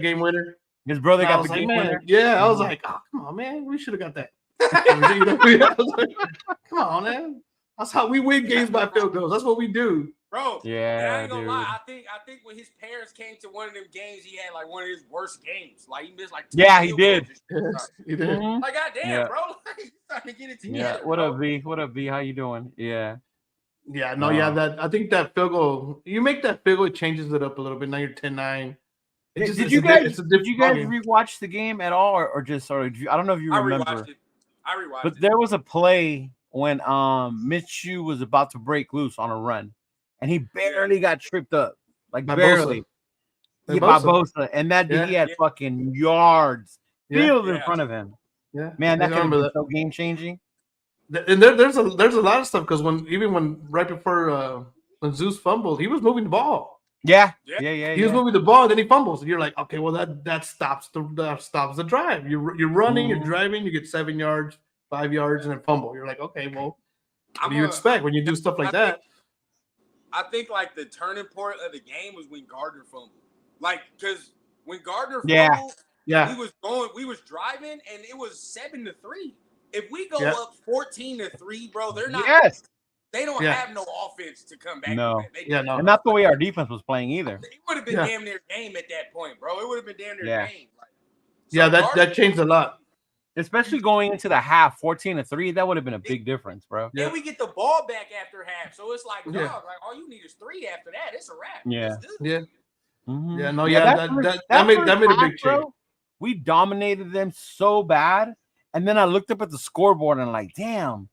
game winner. His brother I got was the like, game man, winner. yeah. I was like, oh, come on, man, we should have got that. I was like, come on, man. That's how we win games by field goals. That's what we do. Bro, and I Yeah, ain't gonna dude. lie. I think when his parents came to one of them games, he had like one of his worst games. Like he missed like 2 Yeah, he field did. goals and shit. Yes, you did. Mhm. Like goddamn, Yeah. bro. Like, he's starting to get it Yeah. together. What bro. up, V? What up, V? How you doing? Yeah. Yeah, no, yeah. Uh, That I think that field goal. You make that field goal, it changes it up a little bit. Now you're 10-9. Did you guys It's a did you different guys ballgame. rewatch the game at all, or just sort of? I don't know if you I remember, rewatched it. I rewatched but it. there was a play when Minshew was about to break loose on a run, and he barely got tripped up, like By barely. Bosa. By Yeah, by Bosa. Bosa, and that Yeah. he had Yeah. fucking yards, Yeah. field in Yeah. front of him. Yeah, Man, I that could have remember been that. so game changing. And there's a lot of stuff because when right before when Zeus fumbled, he was moving the ball. Yeah, Yeah. yeah. He was moving the ball, then he fumbles, and you're like, okay, well that stops the drive. You're running, you're Mhm. driving, you get 7 yards, 5 yards, and then fumble. You're like, okay, well, what do you I'm a- expect when you do stuff like I that? I think like the turning point of the game was when Gardner fumbled. Like, because when Gardner Yeah. fumbled, Yeah, we was driving, and it was 7-3. If we go Yeah. up 14-3, bro, they're not. Yes. They don't Yeah. have no offense to come back. No. From that. Yeah, no. And not the way our defense was playing either. It would have been Yeah. damn near game at that point, bro. It would have been damn near Yeah. game. Like, Yeah, that Gardner- changed a lot. Especially going into the half, 14-3, that would have been a big difference, bro. Yeah. And we get the ball back after half, so it's like, dog, Yeah. like all you need is 3 after that. It's a wrap. Yeah. It's good. Yeah, Mhm. yeah, no, yeah, that made a first big half, change. bro, we dominated them so bad, and then I looked up at the scoreboard and like, damn,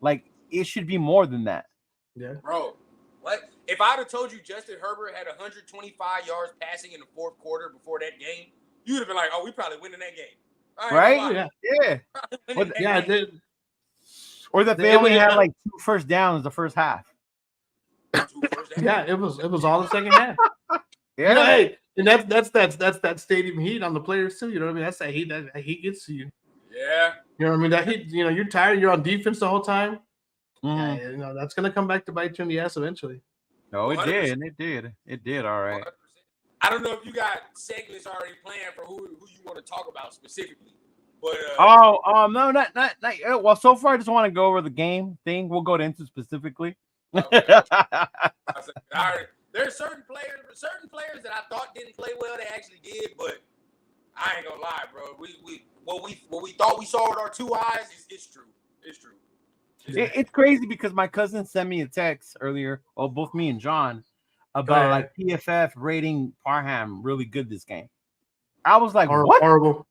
like it should be more than that. Yeah, Bro, what if I'd have told you Justin Herbert had 125 yards passing in the fourth quarter before that game? You'd have been like, "Oh, we probably winning that game." I ain't Right? gonna lie. Yeah. Winning What- that yeah, game. Or that they They only only had had- like 2 first downs the first half. 2 first downs. yeah. It was all the second half. Yeah. You know, hey, and that's that stadium heat on the players too. You know what I mean? That's that heat gets to you. Yeah. You know what I mean? That heat. You know, you're tired. You're on defense the whole time. Mhm. Yeah, you know that's gonna come back to bite you in the ass eventually. No, it 100%. did. It did. It did. All right. 100%. I don't know if you got segments already planned for who you want to talk about specifically, but Oh, no, not. Well, so far I just want to go over the game thing. We'll go into specifically. Okay. I said, all right, there's certain players that I thought didn't play well. They actually did, but I ain't gonna lie, bro. What we thought we saw with our 2 eyes it's true. It's true. It's crazy because my cousin sent me a text earlier, well, both me and John, about like PFF rating Parham really good this game. I was like, what? Horrible.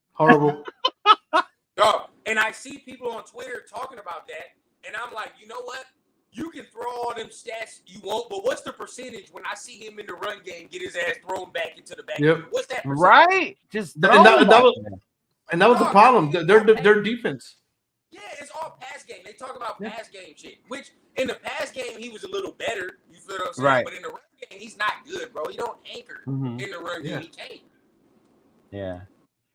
Dog, and I see people on Twitter talking about that, and I'm like, you know what? You can throw all them stats you want, but what's the percentage when I see him in the run game get his ass thrown back into the back? Yep. What's that percentage? Right? Just And that throw was- them. And that was the problem. Their defense. Yeah, it's all pass game. They talk about pass game shit, which in the pass game he was a little better. You feel what I'm saying? Right. But in the run game, he's not good, bro. He don't anchor Mhm. in the run game. Yeah. He can't. Yeah.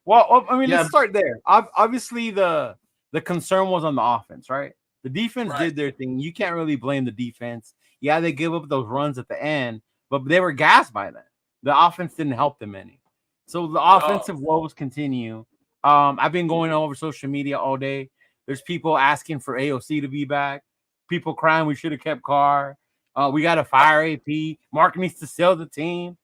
Well, I mean, Yeah. let's start there. Obviously, the concern was on the offense, right? The defense Right. did their thing. You can't really blame the defense. Yeah, they give up those runs at the end, but they were gassed by that. The offense didn't help them any. So the offensive woes continue. I've been going over social media all day. There's people asking for AOC to be back. People crying we should have kept Carr. We got to fire AP. Mark needs to sell the team.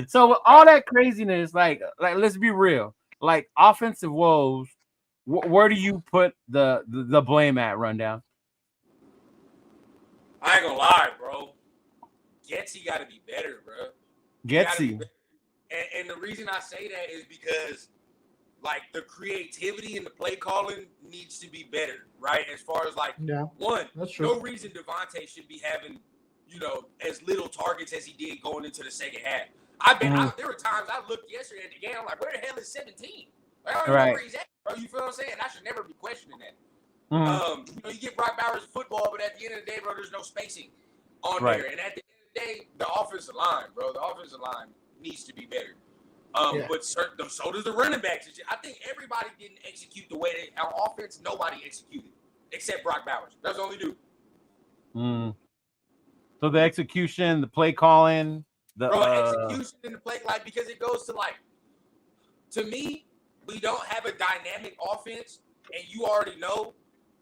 So with all that craziness, like let's be real. Like offensive woes, where do you put the blame at, Rundown? I ain't gonna lie, bro. Getsy got to be better, bro. Getsy. And the reason I say that is because, like, the creativity and the play calling needs to be better, right? As far as, like, one, That's true. no reason Devontae should be having, as little targets as he did going into the second half. There were times I looked yesterday at the game, I'm like, where the hell is 17? Like, I don't know where he's at, bro. You feel what I'm saying? I should never be questioning that. You get Brock Bowers football, but at the end of the day, bro, there's no spacing on there. And at the end of the day, the offensive line, bro, needs to be better. But so does the running backs. I think everybody didn't execute the way our offense, nobody executed except Brock Bowers. That's the only dude. So the execution, the play calling, execution in the play, like, because it goes to, like, to me, we don't have a dynamic offense, and you already know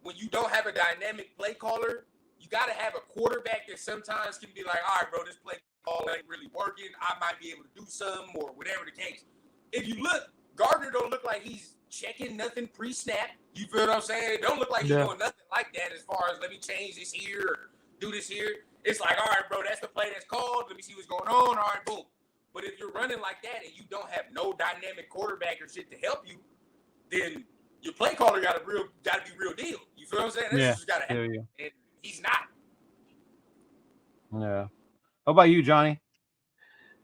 when you don't have a dynamic play caller, you got to have a quarterback that sometimes can be like, all right, bro, this play call ain't really working. I might be able to do something or whatever the case. If you look, Gardner don't look like he's checking nothing pre-snap. You feel what I'm saying? It don't look like he's doing nothing like that as far as let me change this here or do this here. It's like, all right, bro, that's the play that's called. Let me see what's going on. All right, boom. But if you're running like that and you don't have no dynamic quarterback or shit to help you, then your play caller got to be real deal. You feel what I'm saying? That's just got to happen. And he's not. Yeah. How about you, Johnny?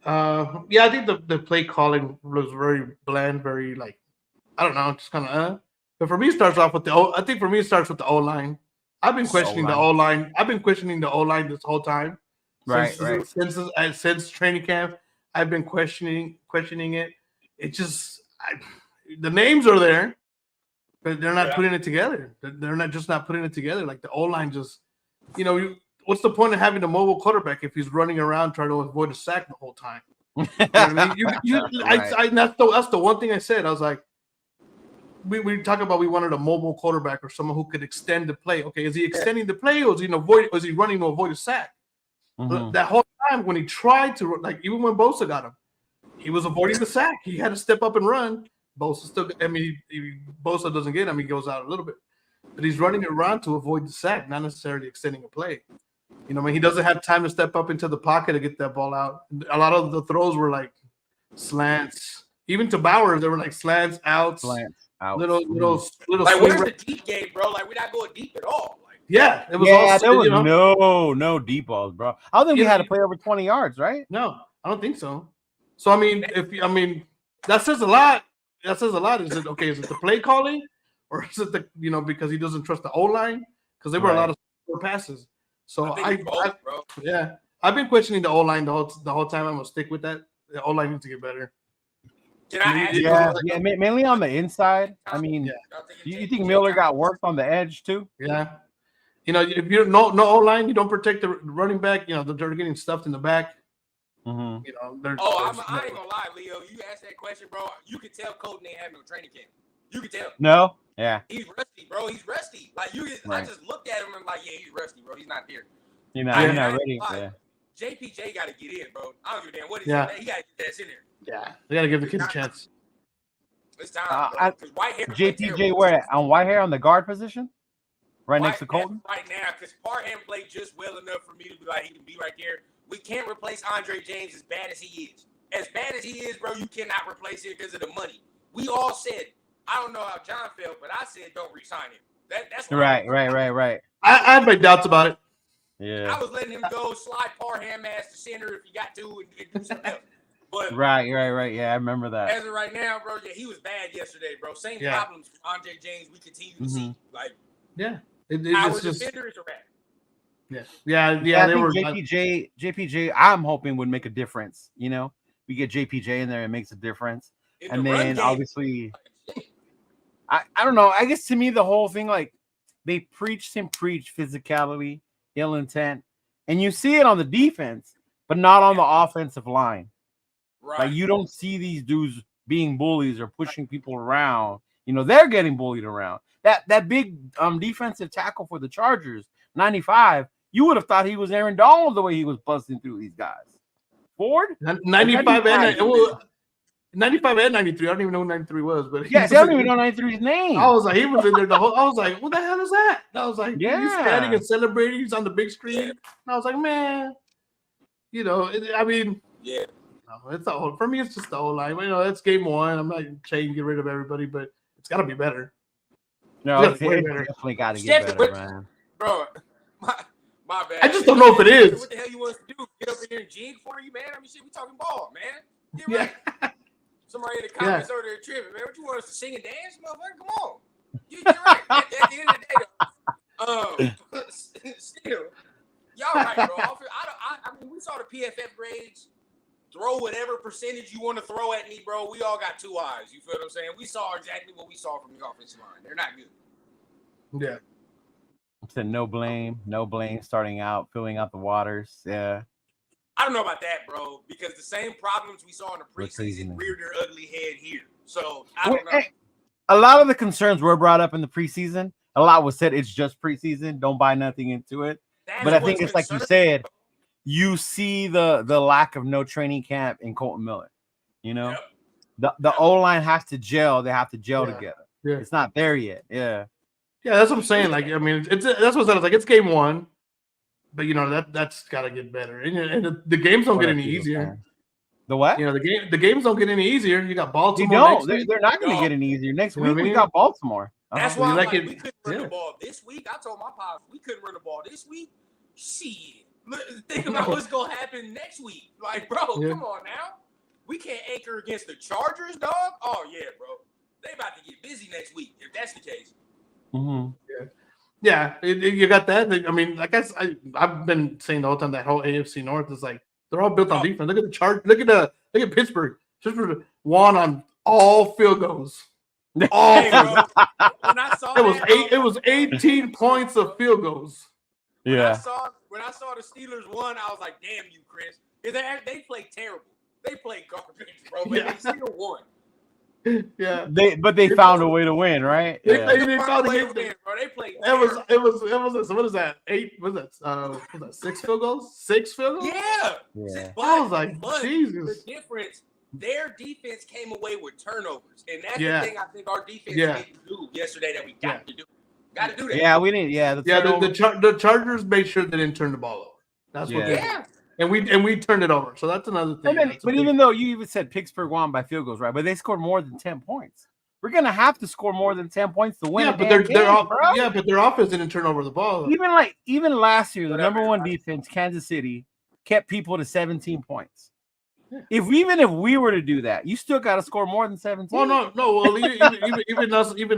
I think the play calling was very bland, very like, I don't know, just kind of But for me, it starts off with the O. I think for me, it starts with the O line. I've been questioning the O line. I've been questioning the O line this whole time. Since training camp, I've been questioning it. It just the names are there, but they're not putting it together. They're not putting it together. Like the O line just, what's the point of having a mobile quarterback if he's running around trying to avoid a sack the whole time? You know what I mean? That's the one thing I said. I was like, we talk about we wanted a mobile quarterback or someone who could extend the play. Okay, is he extending the play or is he running to avoid a sack? Mm-hmm. That whole time when he tried to, like, even when Bosa got him, he was avoiding the sack. He had to step up and run. Bosa doesn't get him. He goes out a little bit. But he's running around to avoid the sack, not necessarily extending a play. He doesn't have time to step up into the pocket to get that ball out. A lot of the throws were like slants. Even to Bauer, they were like slants, outs. Little. Like, where's the deep game, bro? Like, we're not going deep at all. Like, it was. There was no deep balls, bro. I don't think we had to play over 20 yards, right? No, I don't think so. So I mean, that says a lot. That says a lot. Is it the play calling, or is it because he doesn't trust the O line? Because there were a lot of passes. So I've been questioning the O line the whole time. I'm gonna stick with that. The O line needs to get better. Mainly on the inside. I mean, you think Miller got worked on the edge too? Yeah. If you're no O line, you don't protect the running back. They're getting stuffed in the back. Mm-hmm. I ain't gonna lie, Leo. You asked that question, bro. You could tell Colton ain't having no training camp. You could tell. No. Yeah. He's rusty, bro. He's rusty. Like I just looked at him and like, yeah, he's rusty, bro. He's not there. You're not ready. Yeah. JPJ got to get in, bro. I don't give a damn what he's in. He got to get that in there. Yeah, they got to give the kid a chance. It's time. JPJ where on Whitehair on the guard position, next to Colton. Right now, because Parham played just well enough for me to be like he can be right there. We can't replace Andre James as bad as he is. As bad as he is, bro, you cannot replace him because of the money. We all said, I don't know how John felt, but I said don't re-sign him. That's right. I had my doubts about it. Yeah, I was letting him go slide Parham ass to center if you got to and do something else. But right. Yeah, I remember that. As of right now, bro, he was bad yesterday, bro. Same problems for Andre James we continue to see. Like, our defenders are bad. Yeah. I think JPJ, I'm hoping would make a difference. We get JPJ in there, it makes a difference. And then obviously, I don't know. I guess to me, the whole thing, like, they preach physicality, ill intent, and you see it on the defense, but not on the offensive line. Right. Like, you don't see these dudes being bullies or pushing people around. They're getting bullied around. That big defensive tackle for the Chargers, 95, you would have thought he was Aaron Donald the way he was busting through these guys. Ford? 95 and 93. I don't even know who 93 was, but I don't even know 93's name. I was like, he was in there I was like, what the hell is that? And I was like, he's standing and celebrating. He's on the big screen. And I was like, man, it's all for me. It's just the whole line. It's game one. I'm not saying get rid of everybody, but it's got to be better. No, it's definitely got to get better, man. Bro, my bad. I just don't know if it is. What the hell you want us to do? Get up in here and jig for you, man? We talking ball, man. Get right. Somebody in the comments over there tripping, man. What you want us to sing and dance, motherfucker? Come on. You're right. At the end of the day, still, y'all right, bro. I mean, we saw the PFF grades. Throw whatever percentage you want to throw at me, bro. We all got two eyes. You feel what I'm saying? We saw exactly what we saw from the offensive line. They're not good. Yeah. Said no blame starting out, filling out the waters. Yeah. I don't know about that, bro, because the same problems we saw in the preseason Preseason. reared their ugly head here. So I don't know. A lot of the concerns were brought up in the preseason. A lot was said it's just preseason. Don't buy nothing into it. That's But I think what's it's like you concerning, said, you see the lack of no training camp in Colton Miller. You know, the O line has to gel. They have to gel together. Yeah. It's not there yet. Yeah. Yeah, that's what I'm saying. Like, I mean, that's what I was like. It's game one, but you know that's got to get better. And the games don't get any easier. The what? You know, the games don't get any easier. You got They Baltimore don't. next week. They're not going to get any easier. Next You know week what I we mean? got Baltimore. That's We why I'm like like, it- we couldn't run yeah. the ball this week. I told my pops we couldn't run the ball this week. Shit. Look, think about what's going to happen next week. Like, bro, Yeah. come on now. We can't anchor against the Chargers, dog. Oh, yeah, bro. They about to get busy next week, if that's the case. Mm-hmm. Yeah, you got that. I mean, I guess I've been saying the whole time that whole AFC North is like they're all built on defense. Look at the chart. Look at Pittsburgh. Pittsburgh won on all field goals. All Hey, field goals. bro, when I saw It was that, bro, It was 18 points of field goals. When I Yeah. saw the Steelers won, I was like, "Damn you, Chris!" Because they played terrible. They played garbage, bro. But Yeah. they still won. Yeah, But they found a way to win, right? They- Yeah. they found a Way way to to- win, bro. They played. it was. So what is that? 8? Was that 6 field goals? 6 field goals? Yeah. Yeah. But, I was like, but Jesus. The difference, their defense came away with turnovers, and that's Yeah. the thing I think our defense Yeah. didn't do yesterday that we got to do. Got to do that. Yeah, we didn't. Yeah, The Chargers made sure they didn't turn the ball over. That's what they did. Yeah. And we turned it over. So that's another thing. But even though you even said Pittsburgh won by field goals, right? But they scored more than 10 points. We're gonna have to score more than 10 points to win. yeah, a but damn game, bro. but their offense didn't turn over the ball. Even last year, the Whatever, number one right. defense, Kansas City, kept people to 17 points. Yeah. If we were to do that, you still got to score more than 17. Well, no. Well, even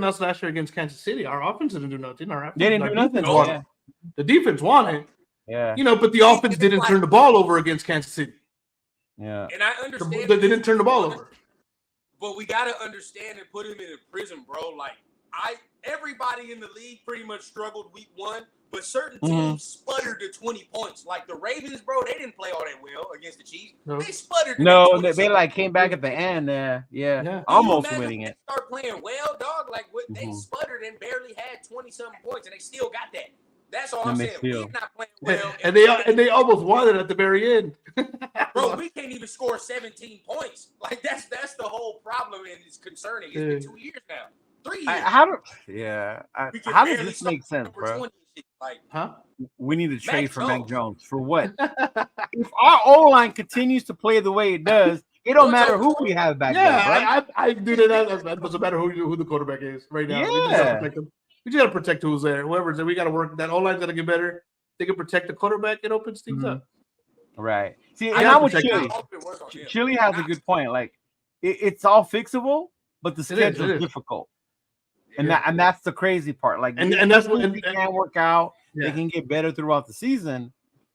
us last year against Kansas City, our offense didn't do nothing. They didn't do nothing. Won. Yeah. The defense won it, Yeah. but the offense didn't turn the ball over against Kansas City. Yeah. And I understand They didn't turn the ball over. But we gotta understand and put him in a prison, bro. Like everybody in the league pretty much struggled week one, but certain teams sputtered to 20 points. Like the Ravens, bro, they didn't play all that well against the Chiefs. No. They sputtered. No, they like came back at the end. Yeah. Almost Can you imagine winning if it. they start playing well, dog. Like what they Mhm. sputtered and barely had 20-something points, and they still got that. That's all And I'm they saying. still- We're not playing well, And they almost won it at the very end. bro, we can't even score 17 points. Like that's the whole problem, and it's concerning. It's been 2 years now, 3 years. How We can does barely this make stop sense, number bro? 20 and shit. Like, Huh? We need to trade Mac for Mac Jones. Jones for what? If our O line continues to play the way it does, it don't matter who we have back there, bro. Yeah, I do that. That doesn't matter who the quarterback is right now. We just Yeah. gotta protect him. We just gotta protect who's there. Whoever's there, we gotta work. That O-line's gotta get better. They can protect the quarterback. It opens things Mhm. up. Right. See, I and gotta I'm with protect Chili. him. I hope it works on him. Chili has a good point. Like it's all fixable, but the is, schedule's it is. difficult. And Yeah. that's the crazy part. Like And that's what they can't work out. Yeah. They can get better throughout the season,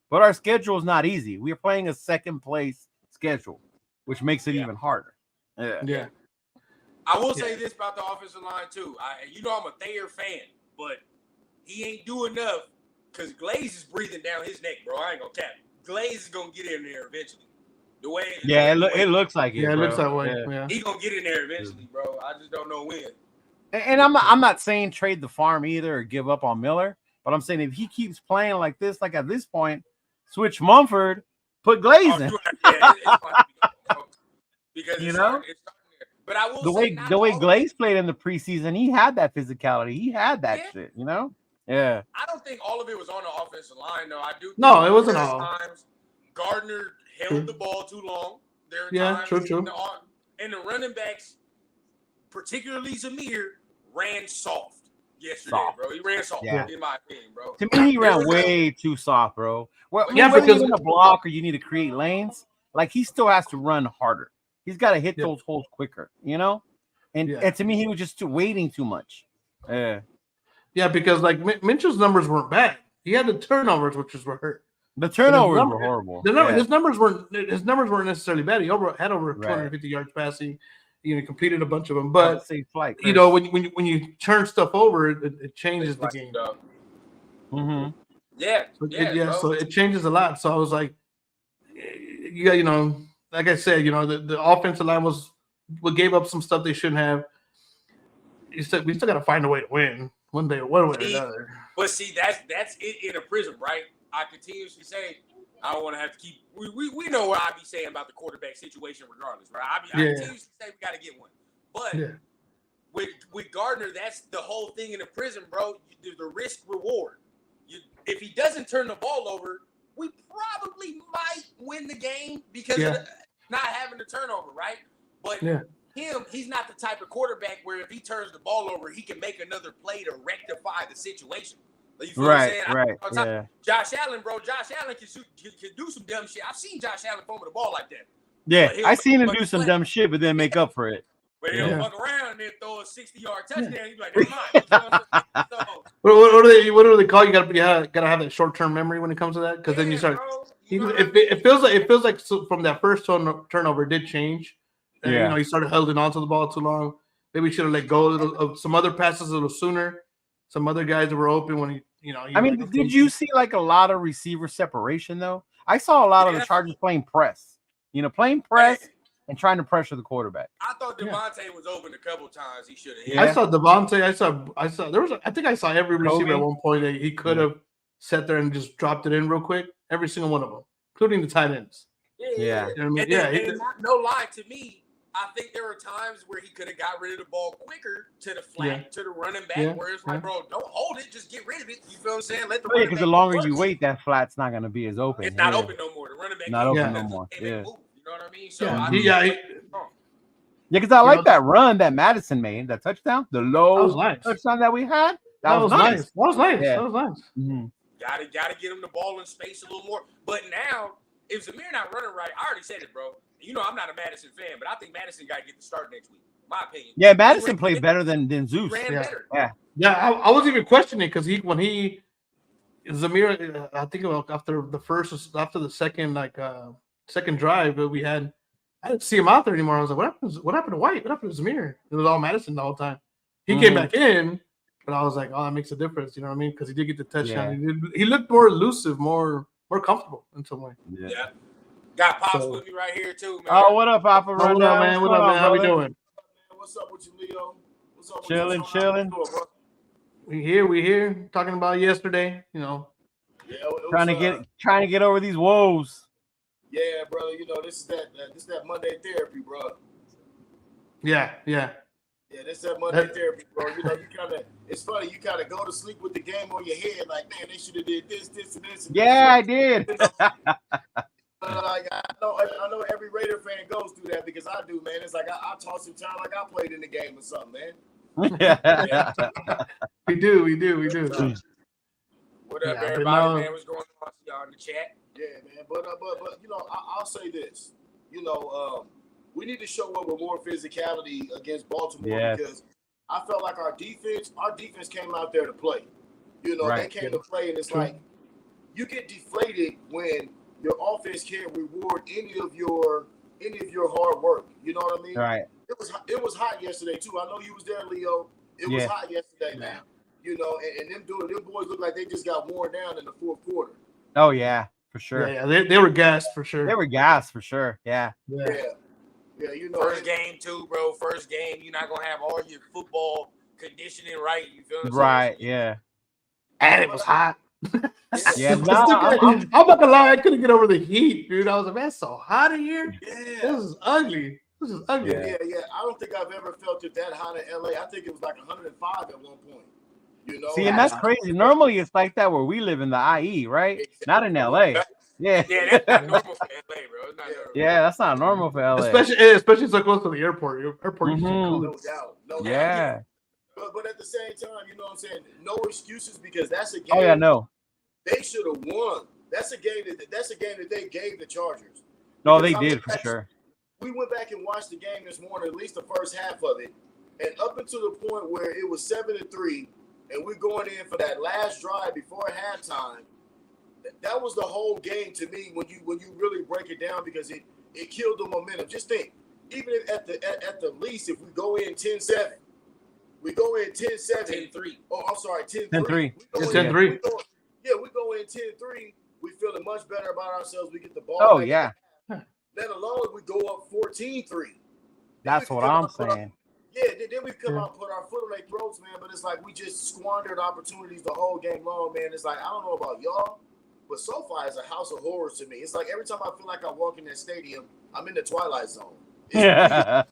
but our schedule is not easy. We are playing a second place schedule, which makes it even harder. Yeah. Yeah. I will say this about the offensive line too. I'm a Thayer fan, but he ain't do enough because Glaze is breathing down his neck, bro. I ain't gonna cap. Glaze is gonna get in there eventually. The way It looks like it. Yeah, it bro. looks that way. Yeah. Yeah. he gonna get in there eventually, bro. I just don't know when. And I'm not saying trade the farm either or give up on Miller, but I'm saying if he keeps playing like this, like at this point, switch Mumford, put Glaze in. It's fine, bro. Because You it's know? starting there. But I will The say way not the way all- Glaze played in the preseason, he had that physicality. He had that Yeah. shit, you know? Yeah. I don't think all of it was on the offensive line, though. I do. No, think it wasn't there are all. Times Gardner held the ball too long. There are Yeah, times true. and the running backs, particularly Zamir, ran soft yesterday, Soft. bro. He ran soft, Yeah. in my opinion, bro. To me, he There ran was way too soft, bro. Well, Yeah, whether because- you need to block or you need to create lanes, like he still has to run harder. He's got to hit Yeah. those holes quicker, you know? And Yeah. and to me, he was just waiting too much. Yeah. Yeah, because like Minshew's numbers weren't bad. He had the turnovers, which was what hurt. The turnovers number- were horrible. His numbers weren't necessarily bad. He had over Right. 250 yards passing. Completed a bunch of them. But But safe flight, when you turn stuff over, it changes the game. Mm-hmm. Yeah, So it changes a lot. So I was like, you know, like I said, the offensive line what gave up some stuff they shouldn't have. We still got to find a way to win one day, one way or another. But see, that's it in a prism, right? I continuously say I don't want to have to keep. We know what I be saying about the quarterback situation, regardless, right? I continuously say we got to get one, but with Gardner, that's the whole thing in the prism, bro. The risk reward. If he doesn't turn the ball over, we probably might win the game because of not having the turnover, right? But he's not the type of quarterback where if he turns the ball over, he can make another play to rectify the situation. You feel what I'm saying? Right. Josh Allen, bro. Josh Allen can do some dumb shit. I've seen Josh Allen fumble the ball like that. Yeah, I seen him do some dumb shit, but then make up for it. But he'll fuck around and then throw a 60-yard touchdown. He's like, never mind. What do they call you? Gotta have that short term memory when it comes to that, because then you start. It feels like from that first turnover it did change. And, he started holding on to the ball too long. Maybe he should have let go of some other passes a little sooner. Some other guys that were open when did you see like a lot of receiver separation though? I saw a lot of the Chargers playing press. Playing press and trying to pressure the quarterback. I thought Devontae was open a couple times. He should have. Yeah. I saw Devontae. I saw there was. I think I saw every receiver at one point that he could have sat there and just dropped it in real quick. Every single one of them, including the tight ends. Yeah. You know what I mean? And no lie to me, I think there were times where he could have got rid of the ball quicker to the flat, to the running back, where it's like, bro, don't hold it, just get rid of it. You feel what I'm saying? Let the running back. Because the longer you wait, that flat's not going to be as open. It's not open no more. The running back not open no more. Yeah. Move, you know what I mean? So because I like that run that Madison made, that touchdown, the low touchdown that we had. That was nice. That was nice. That was nice. Mm-hmm. Gotta get him the ball in space a little more. But now, if Zamir not running right, I already said it, bro. I'm not a Madison fan, but I think Madison got to get the start next week. My opinion. Yeah, Madison played better than Zeus. Better. Yeah. I wasn't even questioning because Zamir, I think after the second drive that we had, I didn't see him out there anymore. I was like, what happened to White? What happened to Zamir? It was all Madison the whole time. He came back in, but I was like, oh, that makes a difference. You know what I mean? Because he did get the touchdown. Yeah. He looked more elusive, more comfortable in some way. Yeah. Got Pops with me right here too, man. Oh, what up, Papa? What up, man? What up, man? How we doing? What's up with you, Leo? What's up? Chilling. We here talking about yesterday. Trying to get over these woes. Yeah, brother. This is that Monday therapy, bro. Yeah. Yeah, this is that Monday therapy, bro. It's funny. You kind of go to sleep with the game on your head, like, man, they should have did this, and this. And I this. did. I know every Raider fan goes through that because I do, man. It's like I toss some time like I played in the game or something, man. Yeah. We do. What up, everybody, man? What's going on? See y'all in the chat. Yeah, man. But I'll say this. We need to show up with more physicality against Baltimore because I felt like our defense came out there to play. They came to play, and it's like you get deflated when your offense can't reward any of your hard work. You know what I mean? Right. It was hot yesterday too. I know you was there, Leo. It was hot yesterday, man. And them boys look like they just got worn down in the fourth quarter. Oh yeah, for sure. Yeah, they were gassed for sure. Yeah. First game too, bro. First game, you're not gonna have all your football conditioning right. You feel me? Right. Yeah. And it was hot. Yeah, I'm not gonna lie, I couldn't get over the heat, dude. I was like, man, it's so hot in here. Yeah. This is ugly. Yeah. I don't think I've ever felt it that hot in LA. I think it was like 105 at one point. See, and that's crazy. Normally it's like that where we live in the IE, right? Exactly. Not in LA. Yeah, that's not normal for LA, bro. It's not normal. Yeah, that's not normal for LA. Especially so close to the airport. Airport is no doubt. Yeah. But at the same time, you know what I'm saying? No excuses because that's a game. Oh yeah, no. They should have won. That's a game that they gave the Chargers. No, they did for sure. We went back and watched the game this morning, at least the first half of it, and up until the point where it was 7-3, and we're going in for that last drive before halftime. That was the whole game to me when you really break it down because it killed the momentum. Just think, even if at the least, if we go in 10-7, we go in 10-7. 10-3. Oh, I'm sorry, 10-3. 10-3. It's 10-3. Yeah, we go in 10-3. We feeling much better about ourselves. We get the ball. Oh back yeah, let alone we go up 14-3. that's what I'm saying. Then we come out and put our foot on their throats, man. But it's like we just squandered opportunities the whole game long, man. It's like, I don't know about y'all, but SoFi is a house of horrors to me. It's like every time I feel like I walk in that stadium, I'm in the Twilight Zone. Yeah.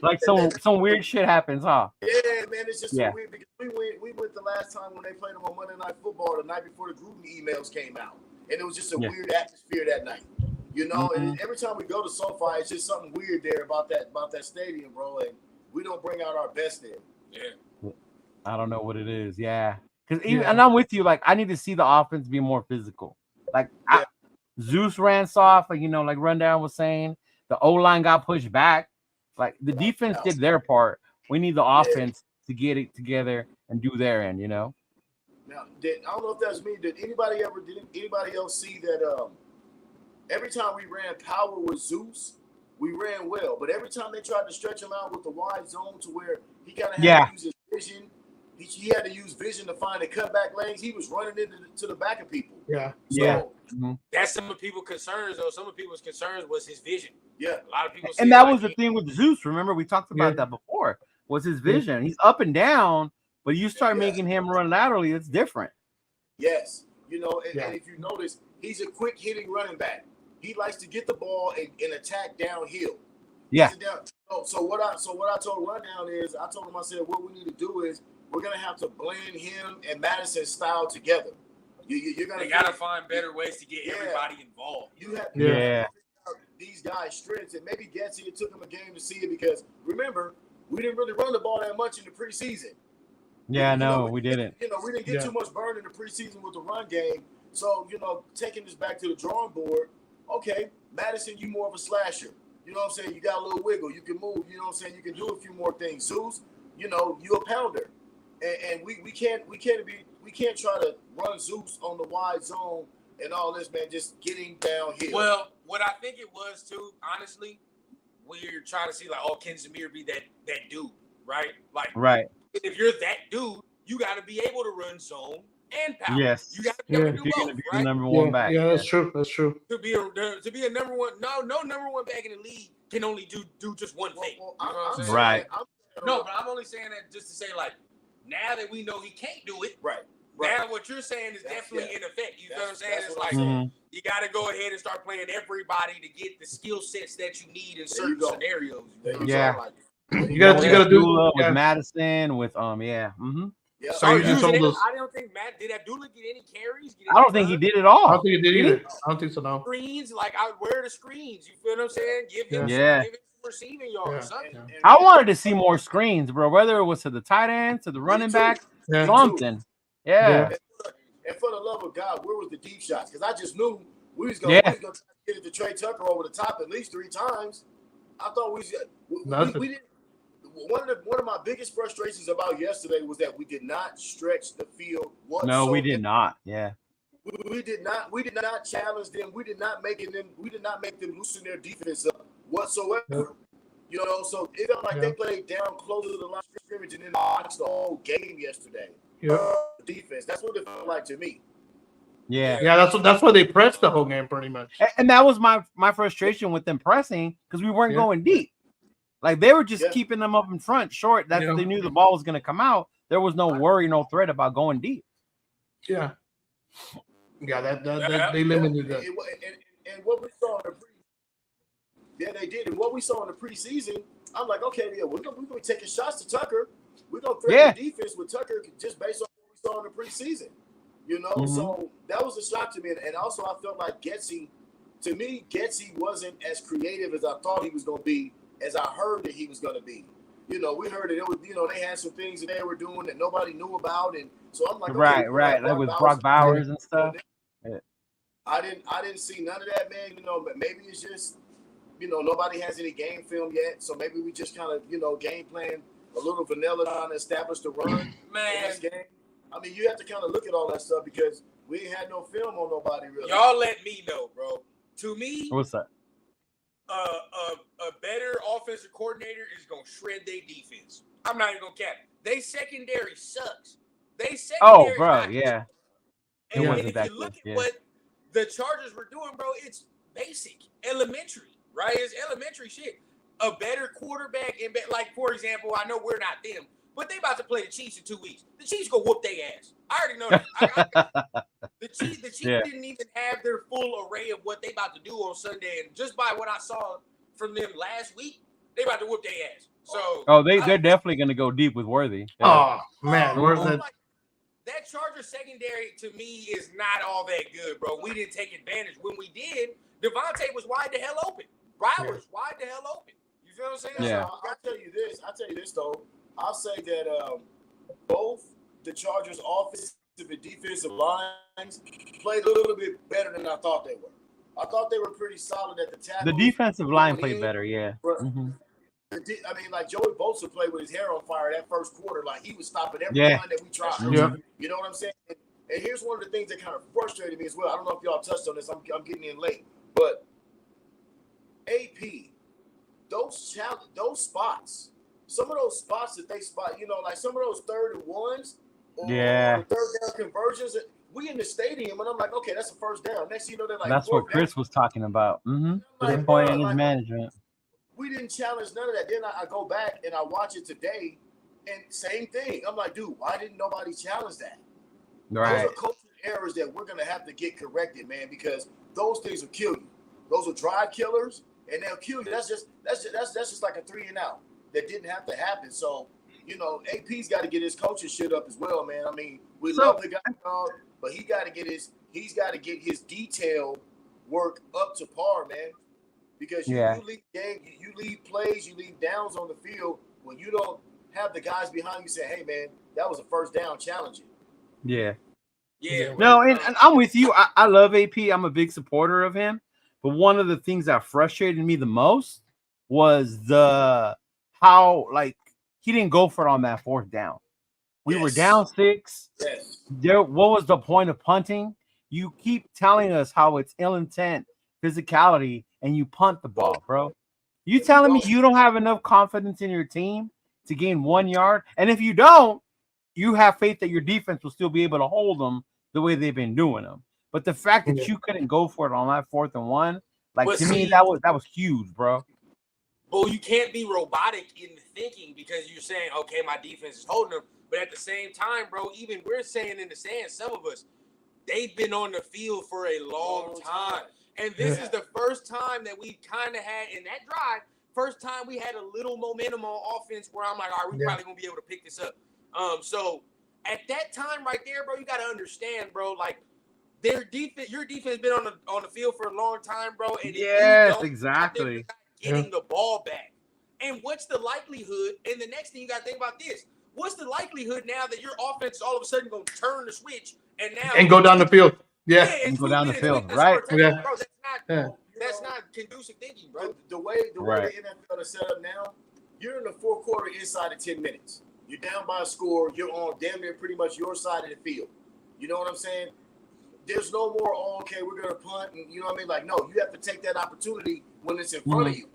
Like some weird shit happens, huh? Yeah, man, it's just Yeah. so weird because we went the last time when they played them on Monday Night Football, the night before the Gruden emails came out, and it was just a weird atmosphere that night, you know. And every time we go to SoFi, it's just something weird there about that stadium, bro. And we don't bring out our best there. Yeah, I don't know what it is. Yeah, because and I'm with you. Like, I need to see the offense be more physical. Like, Zeus ran soft, like, you know, like Rundown was saying. The O-line got pushed back. Like, the defense did their part. We need the offense to get it together and do their end, you know? Now, I don't know if that's me. Did anybody else see that every time we ran power with Zeus, we ran well. But every time they tried to stretch him out with the wide zone to where he kind of had to use his vision, he had to use vision to find the cutback lanes. He was running into the back of people. Yeah. So, that's some of people's concerns, though. Some of people's concerns was his vision. Yeah. A lot of people. And that was the thing with Zeus. Remember, we talked about that before. Was his vision? He's up and down, but you start making him run laterally. It's different. Yes, you know, and if you notice, he's a quick hitting running back. He likes to get the ball and attack downhill. Yeah. So what I told Rundown is, I told him, I said, what we need to do is we're gonna have to blend him and Madison's style together. You're gonna gotta find better ways to get everybody involved. You have to figure out these guys' strengths, and maybe Getsy, it took him a game to see it because remember, we didn't really run the ball that much in the preseason. Yeah, no, we didn't. You know, we didn't get too much burn in the preseason with the run game. So, you know, taking this back to the drawing board, okay, Madison, you more of a slasher. You know what I'm saying? You got a little wiggle. You can move. You know what I'm saying? You can do a few more things. Zeus, you know, you a pounder. And we can't try to run Zeus on the wide zone and all this, man, just getting downhill. Well, what I think it was too, honestly, we're trying to see like, can Zamir be that dude, right? Like, if you're that dude, you got to be able to run zone and power. Yes, you got to be able to do both, be right? the number one back. Yeah, that's true. That's true. To be a number one, no number one back in the league can only do just one thing. Right. No, but I'm only saying that just to say, like, now that we know he can't do it, right. Now what you're saying is definitely in effect. You know what I'm saying? It's like you got to go ahead and start playing everybody to get the skill sets that you need in certain scenarios. You got to do with Madison, with Yeah. So you just told us. I don't think did Abdullah get any carries? I don't think he did at all. I don't think he did either. I don't think so. No. Screens, like where are the screens? You feel what I'm saying? Give him some receiving yards. I wanted to see more screens, bro. Whether it was to the tight end, to the running back, something. Yeah. And for the love of God, where was the deep shots? Because I just knew we was gonna try to get it to Trey Tucker over the top at least 3 times. I thought we didn't. One of my biggest frustrations about yesterday was that we did not stretch the field whatsoever. No, we did not. Yeah. We did not challenge them. We did not make them loosen their defense up whatsoever. Yeah. You know, so it felt like they played down close to the line of scrimmage and then watched the whole game yesterday. Yeah. Defense. That's what it felt like to me. Yeah. Yeah, that's why they pressed the whole game pretty much. And that was my frustration with them pressing because we weren't going deep. Like they were just keeping them up in front short. That they knew the ball was going to come out. There was no worry, no threat about going deep. Yeah. Yeah, that they limited that. And what we saw in the they did. And what we saw in the preseason, I'm like, okay, we're gonna be taking shots to Tucker. We're gonna threaten the defense with Tucker just based on what we saw in the preseason. You know, so that was a shock to me. And also I felt like Getsy wasn't as creative as I thought he was gonna be, as I heard that he was gonna be. You know, we heard that it was, you know, they had some things that they were doing that nobody knew about, and so I'm like, right, like with Brock Bowers and stuff. I didn't see none of that, man. You know, but maybe it's just, you know, nobody has any game film yet, so maybe we just kind of, you know, game plan a little vanilla trying to establish the run. Man, in this game. I mean, you have to kind of look at all that stuff because we ain't had no film on nobody really. Y'all let me know, bro. To me, what's that? A better offensive coordinator is gonna shred their defense. I'm not even gonna cap. They secondary sucks. They secondary. Oh, bro, yeah. And if you look at what the Chargers were doing, bro, it's basic, elementary, right? It's elementary shit. A better quarterback, and like, for example, I know we're not them, but they about to play the Chiefs in 2 weeks. The Chiefs go whoop their ass. I already know that. The Chiefs didn't even have their full array of what they about to do on Sunday, and just by what I saw from them last week, they about to whoop their ass. So, they're definitely gonna go deep with Worthy. Oh man, where's that? That Charger secondary to me is not all that good, bro. We didn't take advantage. When we did, Devontae was wide the hell open. Ryler's wide the hell open. You feel what I'm saying? Yeah. So, I'll tell you this though. I'll say that both the Chargers' offensive and defensive lines played a little bit better than I thought they were. I thought they were pretty solid at the tackle. The defensive line played better, yeah. Mm-hmm. I mean, like Joey Bosa played with his hair on fire that first quarter. Like he was stopping every line that we tried. Yeah. You know what I'm saying? And here's one of the things that kind of frustrated me as well. I don't know if y'all touched on this. I'm getting in late, but AP, those spots, some of those spots that they spot, like some of those 3rd and 1s or 3rd down conversions. We in the stadium, and I'm like, okay, that's a first down. Next, they're like, that's what Chris was talking about. Mm-hmm. Like, point in his management. We didn't challenge none of that. Then I go back and I watch it today, and same thing. I'm like, dude, why didn't nobody challenge that? Right. Those are coaching errors that we're gonna have to get corrected, man, because those things will kill you. Those are drive killers, and they'll kill you. That's just like a 3 and out that didn't have to happen. So, AP's got to get his coaching shit up as well, man. I mean, we love the guy, but he's got to get his detail work up to par, man. Because you leave game, you leave plays, you leave downs on the field when you don't have the guys behind you saying, "Hey, man, that was a first down, challenge it." Yeah. No, and I'm with you. I love AP. I'm a big supporter of him. But one of the things that frustrated me the most was how he didn't go for it on that 4th down. We were down 6. Yes. What was the point of punting? You keep telling us how it's ill intent, physicality, and you punt the ball, bro. You telling me you don't have enough confidence in your team to gain 1 yard? And if you don't, you have faith that your defense will still be able to hold them the way they've been doing them. But the fact that you couldn't go for it on that 4th and 1, me, that was huge, bro. Well, you can't be robotic in the thinking because you're saying, okay, my defense is holding them. But at the same time, bro, even we're saying in the stands, some of us, they've been on the field for a long time. And this is the first time that we kind of had in that drive, first time we had a little momentum on offense where I'm like, all right, we're probably going to be able to pick this up. So at that time right there, bro, you got to understand, bro, like your defense been on the field for a long time, bro. And exactly. Getting the ball back. And what's the likelihood? And the next thing you got to think about this. What's the likelihood now that your offense is all of a sudden going to turn the switch and go down the field? Yeah, and go down the field, right? Yeah. Bro, that's not conducive thinking, bro. The way the NFL is set up now, you're in the 4th quarter inside of 10 minutes. You're down by a score. You're on damn near pretty much your side of the field. You know what I'm saying? There's no more, okay, we're going to punt. And you know what I mean? Like, no, you have to take that opportunity when it's in front of you.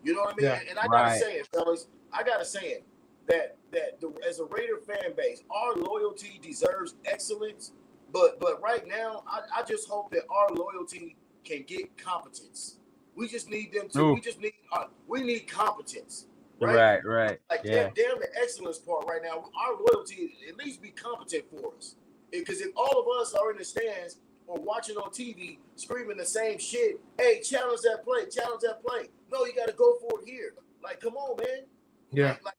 You know what I mean? Yeah. And I got to say it, fellas. I got to say it. That as a Raider fan base, our loyalty deserves excellence. But right now, I just hope that our loyalty can get competence. We just need them to. We need competence. Right. Like damn the excellence part right now. Our loyalty at least be competent for us. Because if all of us are in the stands or watching on TV screaming the same shit, hey, challenge that play. No, you got to go for it here. Like, come on, man. Yeah. Like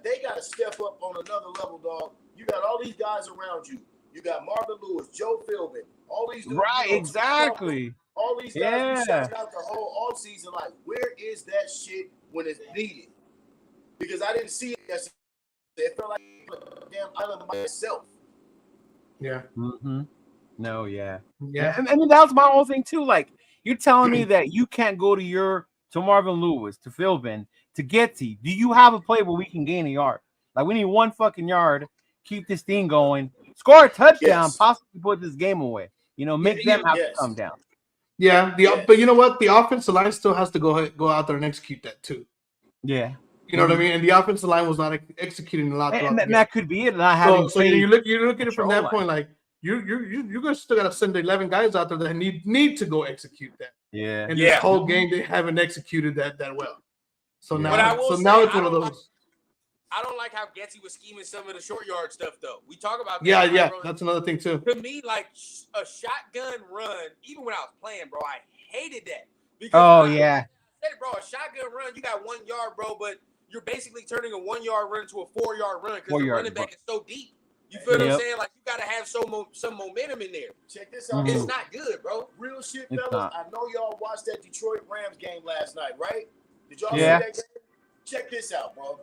they got to step up on another level, dog. You got all these guys around you. You got Marvin Lewis, Joe Philbin, all these dudes. Exactly. All these guys we shouted out the whole offseason. Like, where is that shit when it's needed? Because I didn't see it yesterday. It felt like a damn island by itself. Yeah. Mm-hmm. No, yeah. Yeah. I mean, that was my whole thing too. Like, you're telling me that you can't go to Marvin Lewis, to Philbin, to Getty. Do you have a play where we can gain a yard? Like, we need 1 fucking yard, keep this thing going, score a touchdown, possibly put this game away. Make them have to come down. Yeah, but you know what? The offensive line still has to go out there and execute that too. Yeah. You know what I mean? And the offensive line was not executing a lot. And that could be it. So you look at it from that point, like, you guys still gotta send 11 guys out there that need to go execute that. Yeah. And this whole game they haven't executed that well. So Yeah. But I now will so say, now it's I one of don't those. I don't like how Getsy was scheming some of the short yard stuff, though. We talk about that. Yeah, like, yeah, bro, that's another thing too. to me, like a shotgun run, even when I was playing, bro, I hated that. Because Oh, I yeah. said, bro, a shotgun run, you got 1 yard, bro, but you're basically turning a 1 yard run into a 4 yard run because the running back is so deep. You feel what I'm saying? Like, you got to have some momentum in there. Check this out. It's not good, bro. Real shit, It's fellas. not. I know y'all watched that Detroit Rams game last night, right? Did y'all Yeah. see that game? Check this out, bro.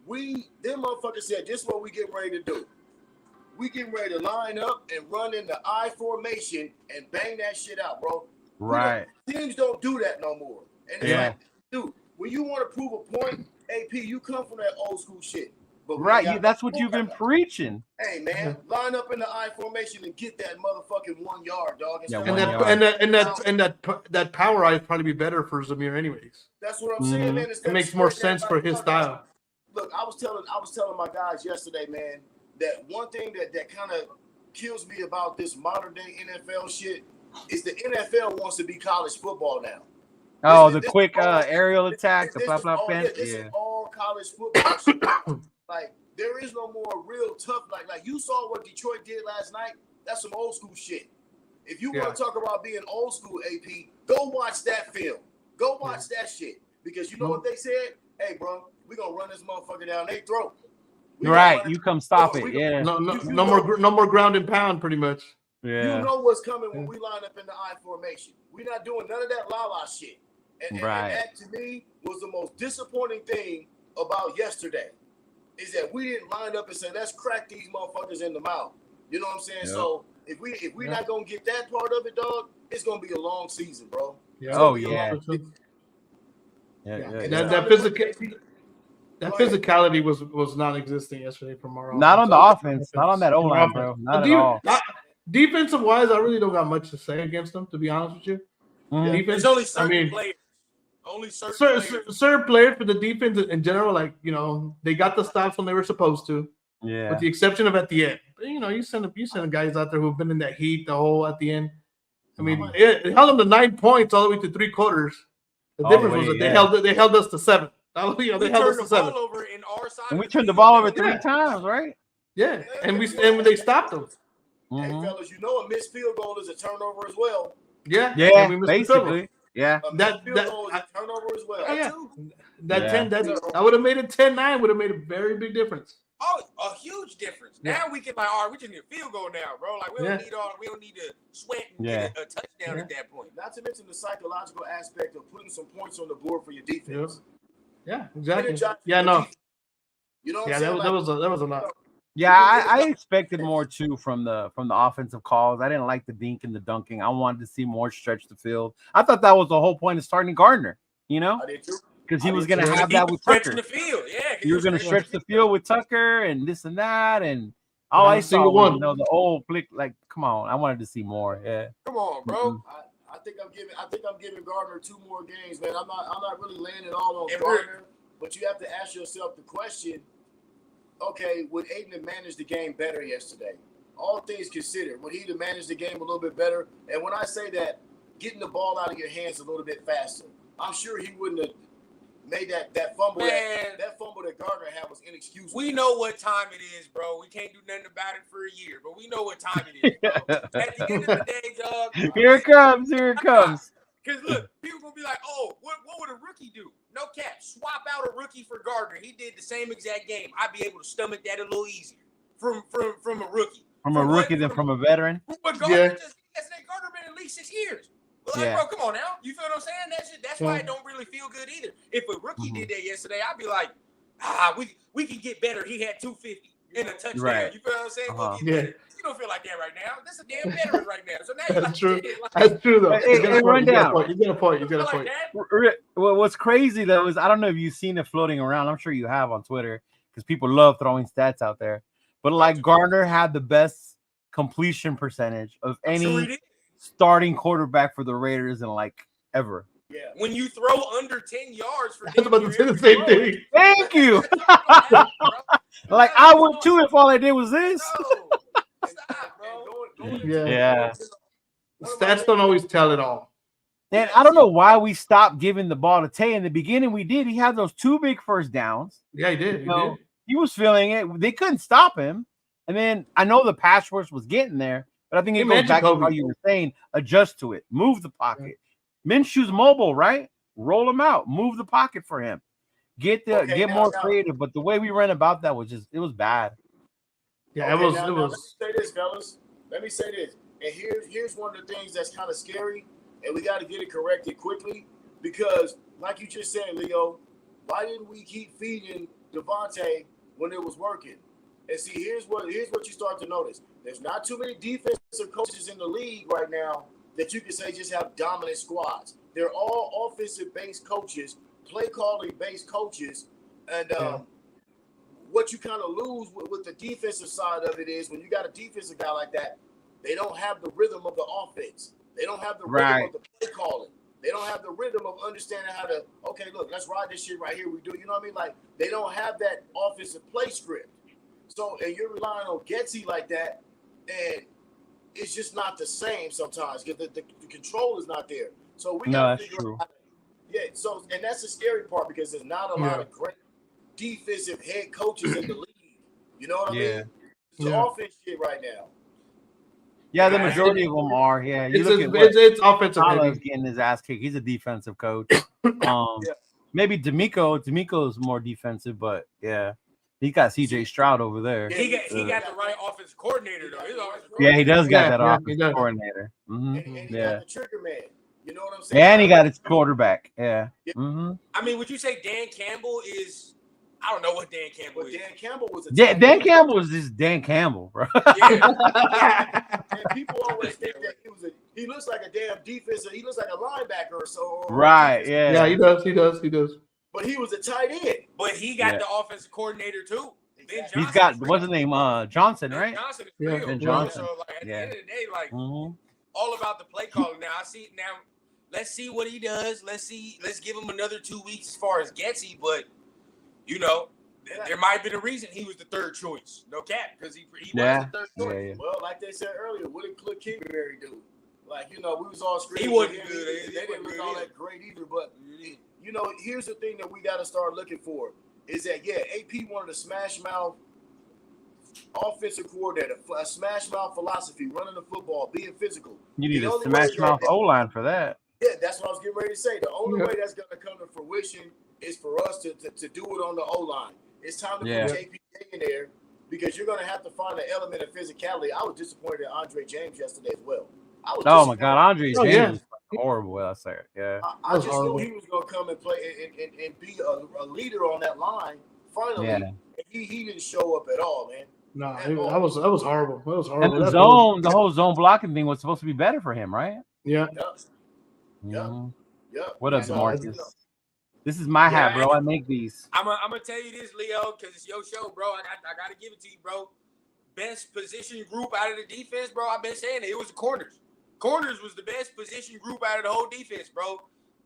Them motherfuckers said, this is what we getting ready to do. We getting ready to line up and run in the I formation and bang that shit out, bro. Right. Teams don't do that no more. And it's Yeah. like, dude, when you want to prove a point, AP, you come from that old school shit. But Right. That's what you've been preaching. Hey, man, line up in the I formation and get that motherfucking 1 yard, dog. Yeah, And that power eye would probably be better for Zamir anyways. That's what I'm saying, man. It makes more sense for his style. Look, I was telling my guys yesterday, man, that one thing that kind of kills me about this modern day NFL shit is the NFL wants to be college football now. Oh, the quick aerial attack, the blah blah fence. This is all college football shit. Like, there is no more real tough. Like you saw what Detroit did last night. That's some old school shit. If you want to talk about being old school, AP, go watch that film. Go watch that shit. Because you know what they said? Hey, bro, we're going to run this motherfucker down their throat. Right. You come stop it. Yeah. No more ground and pound, pretty much. Yeah. You know what's coming when we line up in the I formation. We're not doing none of that la-la shit. And that, to me, was the most disappointing thing about yesterday. Is that we didn't line up and say, let's crack these motherfuckers in the mouth. You know what I'm saying? Yep. So if we're not gonna get that part of it, dog, it's gonna be a long season, bro. Yeah. Oh yeah. That physicality was not existing yesterday from our offense. Not on the offense, not on that O-line, bro. Not at all. Defensive wise, I really don't got much to say against them, to be honest with you. Defense, there's only certain players. Only certain players for the defense in general, like, you know, they got the stops when they were supposed to. Yeah. With the exception of at the end. But, you know, you send guys out there who've been in that heat the whole at the end. I mean, it held them to 9 points all the way to 3 quarters. The difference was that they held us to 7. You know, they held us to 7. Over in our side, and we turned the ball over 3 times, right? Yeah, and when they stopped them. Hey, fellas, you know a missed field goal is a turnover as well. Yeah, basically. Yeah, that goal is a turnover as well. Yeah. I would have made it 10-9. Would have made a very big difference. Oh, a huge difference. Now we can we just need a field goal now, bro. Like we don't need to sweat and get a touchdown at that point. Not to mention the psychological aspect of putting some points on the board for your defense. Yeah, exactly. Yeah, no. You know what I'm saying? That was a lot. Yeah, I expected more too from the offensive calls. I didn't like the dink and the dunking. I wanted to see more stretch the field. I thought that was the whole point of starting Gardner, you know? I did too. Because he was going to have that with Tucker. The field. Yeah, he was going to stretch the field with Tucker and this and that. And all I saw was, you know, the old flick. Like, come on, I wanted to see more. Yeah, come on, bro. I think I'm giving Gardner 2 more games, man. I'm not really laying it all on Gardner, but you have to ask yourself the question. Okay, would Aiden have managed the game better yesterday? All things considered, would he have managed the game a little bit better? And when I say that, getting the ball out of your hands a little bit faster, I'm sure he wouldn't have made that fumble. That fumble that Gardner had was inexcusable. We know what time it is, bro. We can't do nothing about it for a year, but we know what time it is, bro. At the end of the day, dog. Here it comes. Because look, people gonna be like, "Oh, what would a rookie do?" No cap. Swap out a rookie for Gardner. He did the same exact game. I'd be able to stomach that a little easier from a rookie. From a rookie than from a veteran. But Gardner Gardner been at least 6 years. But like, bro, come on now. You feel what I'm saying? That's why it don't really feel good either. If a rookie did that yesterday, I'd be like, we can get better. He had 250 in a touchdown. Right. You feel what I'm saying? Go get better. You don't feel like that right now. That's a damn veteran right now. So now you're That's true. Like, that's true though. You got a point. Well, what's crazy though is I don't know if you've seen it floating around. I'm sure you have on Twitter because people love throwing stats out there. But like Gardner had the best completion percentage of any starting quarterback for the Raiders in like ever. Yeah. When you throw under 10 yards for I was about to say the same thing. Thank you. Like I would too if all I did was this. Stop, bro. Yeah. Stats don't always tell it all. And I don't know why we stopped giving the ball to Tay. In the beginning, we did. He had those 2 big first downs. Yeah, he did. He was feeling it. They couldn't stop him. And then I know the pass rush was getting there, but I think it goes back to how you were saying, adjust to it, move the pocket. Minshew's mobile, right? Roll him out, move the pocket for him. Get more creative. But the way we ran about that was it was bad. Yeah, it was. Let me say this, fellas. Let me say this. And here's one of the things that's kind of scary, and we got to get it corrected quickly because, like you just said, Leo, why didn't we keep feeding Devontae when it was working? And see, here's what you start to notice. There's not too many defensive coaches in the league right now that you can say just have dominant squads. They're all offensive-based coaches, play-calling-based coaches, and what you kind of lose with the defensive side of it is when you got a defensive guy like that, they don't have the rhythm of the offense. They don't have the rhythm of the play calling. They don't have the rhythm of understanding how to, okay, look, let's ride this shit right here. We do, you know what I mean? Like, they don't have that offensive play script. So, and you're relying on Getsy like that, and it's just not the same sometimes because the control is not there. So we got to figure out. So, and that's the scary part because there's not a lot of great defensive head coaches in the league. You know what I mean? It's offense shit right now. Yeah, the majority of them are. Yeah, you it's offensive. Tyler's getting his ass kicked. He's a defensive coach. Maybe D'Amico's more defensive, but yeah, he got CJ Stroud over there. He got the right offensive coordinator though. He does got that offensive coordinator. And he got the trigger man. You know what I'm saying? And he got his quarterback. Yeah. I mean, would you say Dan Campbell is? I don't know what Dan Campbell is. Dan Campbell was Dan Campbell was just Dan Campbell, bro. And people always think that he looks like a damn defensive. He looks like a linebacker or so. Right. Yeah. Yeah, he does. But he was a tight end. But he got the offensive coordinator too. Exactly. He's got what's his name? Johnson, right? Johnson. Ben Johnson. So like at the end of the day, like all about the play calling. Now I see now. Let's see what he does. Let's give him another 2 weeks as far as Getsy, but you know, there might have been a reason he was the third choice. No cap, because he was the third choice. Yeah. Well, like they said earlier, what did Cliff Kingsbury do? Like, you know, we was all screaming. He wasn't good. They didn't look all that great either. But, you know, here's the thing that we got to start looking for is that, AP wanted a smash mouth offensive coordinator, a smash mouth philosophy, running the football, being physical. You need a smash mouth O-line for that. Yeah, that's what I was getting ready to say. The only way that's going to come to fruition is for us to do it on the O-line. It's time to put JPJ in there because you're going to have to find an element of physicality. I was disappointed in Andre James yesterday as well. Oh, my God. Andre James was horrible out there. Yeah. I just knew he was going to come and play and be a leader on that line. Finally, he didn't show up at all, man. No, that was horrible. That was horrible. And the whole zone blocking thing was supposed to be better for him, right? Yeah. What up, DeMarcus? This is my hat, bro. I make these. I'm gonna tell you this, Leo, because it's your show, bro. I gotta give it to you, bro. Best position group out of the defense, bro. I've been saying it. It was the corners. Corners was the best position group out of the whole defense, bro.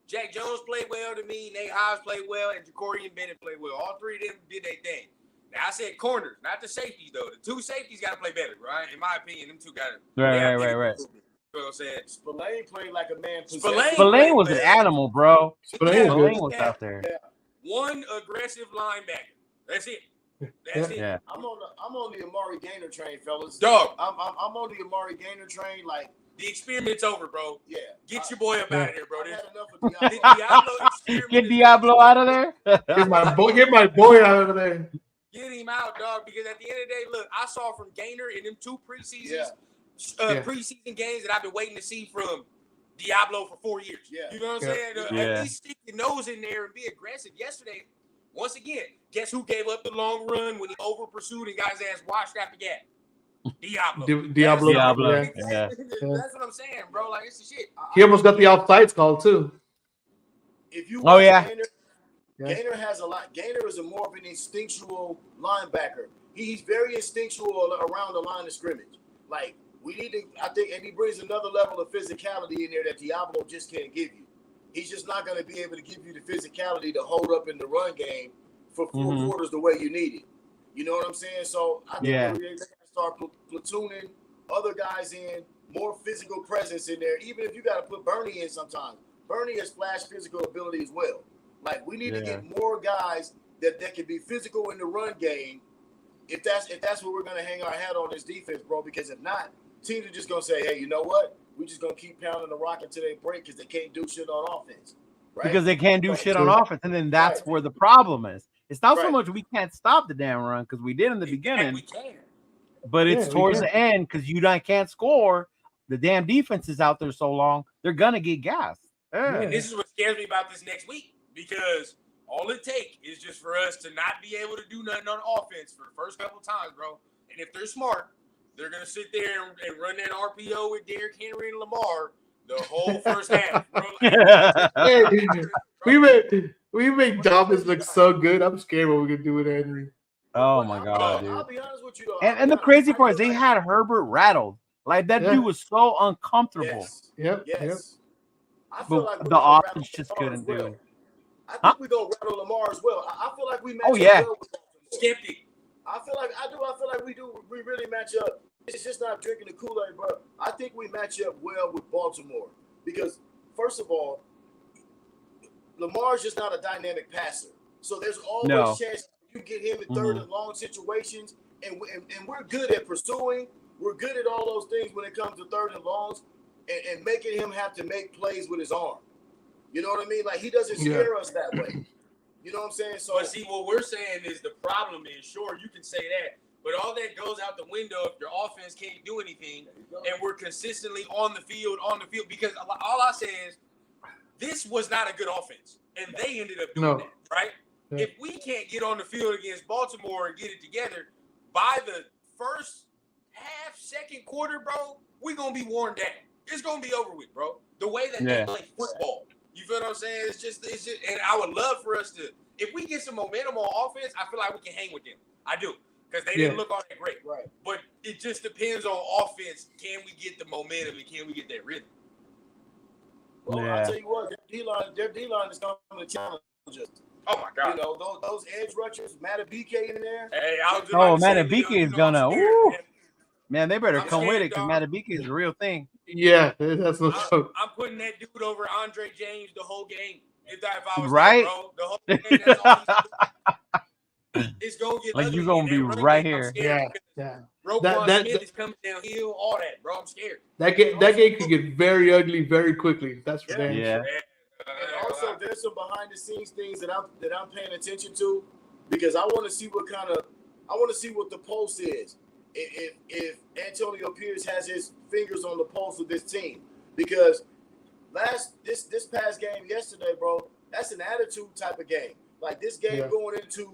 Jack Jones played well to me. Nate Hobbs played well, and Ja'Cory Bennett played well. All three of them did their thing. Now I said corners, not the safeties though. The two safeties got to play better, right? In my opinion, them two got to. Right. You know what I'm saying? Spillane played like a man. Spillane was an animal, bro. Spillane was out there. Yeah. One aggressive linebacker. That's it. That's it. Yeah. I'm on the Amari Gaynor train, fellas. Dog. I'm on the Amari Gaynor train. Like the experiment's over, bro. Yeah. Get your boy up out of there, bro. I had enough of Diablo. Get Diablo out of there. Get my boy out of there. Get him out, dog. Because at the end of the day, look, I saw from Gaynor in them 2 preseasons. Preseason games that I've been waiting to see from Diablo for 4 years. Yeah. You know what I'm saying? At least stick your nose in there and be aggressive. Yesterday, once again, guess who gave up the long run when he over pursued and got his ass washed after gap? Diablo. Diablo. Yeah. That's what I'm saying, bro. Like, it's the shit. He almost got the offsides call too. If you Gaynor has a lot. Gaynor is more of an instinctual linebacker. He's very instinctual around the line of scrimmage. Like, we need to, I think, and he brings another level of physicality in there that Diablo just can't give you. He's just not going to be able to give you the physicality to hold up in the run game for 4 quarters the way you need it. You know what I'm saying? So I think they're going to start platooning other guys in, more physical presence in there. Even if you got to put Bernie in sometimes. Bernie has flash physical ability as well. Like, we need to get more guys that can be physical in the run game. If that's what we're going to hang our hat on this defense, bro, because if not, teams are just going to say, hey, you know what? We're just going to keep pounding the rock until they break because they can't do shit on offense. Right? Because they can't do shit on offense, and then that's where the problem is. It's not so much we can't stop the damn run because we did in the beginning, we can. But it's towards the end because you can't score. The damn defense is out there so long, they're going to get gassed. Yeah. And this is what scares me about this next week because all it takes is just for us to not be able to do nothing on offense for the first couple of times, bro. And if they're smart, they're going to sit there and run that RPO with Derrick Henry and Lamar the whole first half, bro. We make Dobbins look so good. I'm scared what we're going to do with Henry. Oh, my God, dude. I'll be honest with you, though. And the crazy part is they had Herbert rattled. Like, that dude was so uncomfortable. Yes. I feel like the offense just couldn't do it. I think we're going to rattle Lamar as well. I feel like we match up well with Skeptic. I feel like we do. We really match up. It's just not drinking the Kool-Aid, bro. I think we match up well with Baltimore because, first of all, Lamar's just not a dynamic passer. So there's always chance you get him in third and long situations, and we're good at pursuing. We're good at all those things when it comes to third and longs and making him have to make plays with his arm. You know what I mean? Like, he doesn't scare us that way. You know what I'm saying? So, but see, what we're saying is the problem is, sure, you can say that, but all that goes out the window if your offense can't do anything, and we're consistently on the field, because all I say is this was not a good offense, and they ended up doing that, right? Yeah. If we can't get on the field against Baltimore and get it together, by the first half, second quarter, bro, we're going to be worn down. It's going to be over with, bro. The way that they play football. You feel what I'm saying? It's just, and I would love for us to, if we get some momentum on offense, I feel like we can hang with them. I do. Because they didn't look all that great. Right. But it just depends on offense. Can we get the momentum and can we get that rhythm? Well, I'll tell you what, their D-line is going to challenge us. Oh, my God. You know, those edge rushers, Matabike in there. Hey, Matabike is going to, man, they better come with it because Matabike is a real thing. Yeah, that's no joke. I'm putting that dude over Andre James the whole game. If I was right, there, bro, the whole game, that's all it's gonna get like ugly. You're gonna be right here. Yeah. Roquan Smith is coming downhill. All that, bro. I'm scared. That game could get very ugly very quickly. That's for damn sure. And also, there's some behind the scenes things that I'm paying attention to because I want to see what the pulse is. If Antonio Pierce has his fingers on the pulse of this team, because this past game yesterday, bro, that's an attitude type of game. Like this game going into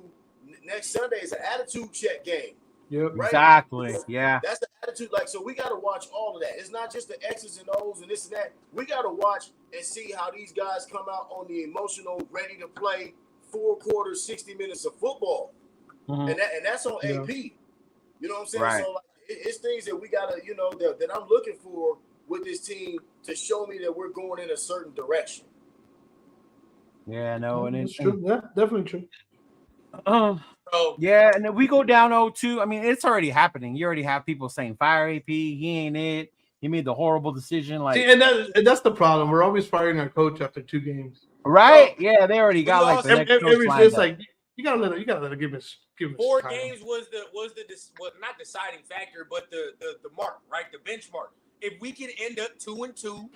next Sunday is an attitude check game. Yep, right? Exactly. Yeah, that's the attitude. Like, so we got to watch all of that. It's not just the X's and O's and this and that. We got to watch and see how these guys come out on the emotional, ready to play 4 quarters, 60 minutes of football, and that's on AP. You know what I'm saying? Right. So like, it's things that we gotta, that I'm looking for with this team to show me that we're going in a certain direction. Yeah, no, and it's true. Yeah, definitely true. Yeah, and then we go down 0-2. I mean, it's already happening. You already have people saying fire AP. He ain't it. He made the horrible decision. Like, see, and that's the problem. We're always firing our coach after 2 games. Right? Yeah, they already got like the next coach lined up. Like you gotta let him give us 4 time. games was the not deciding factor, but the mark, right? The benchmark. If we can end up 2-2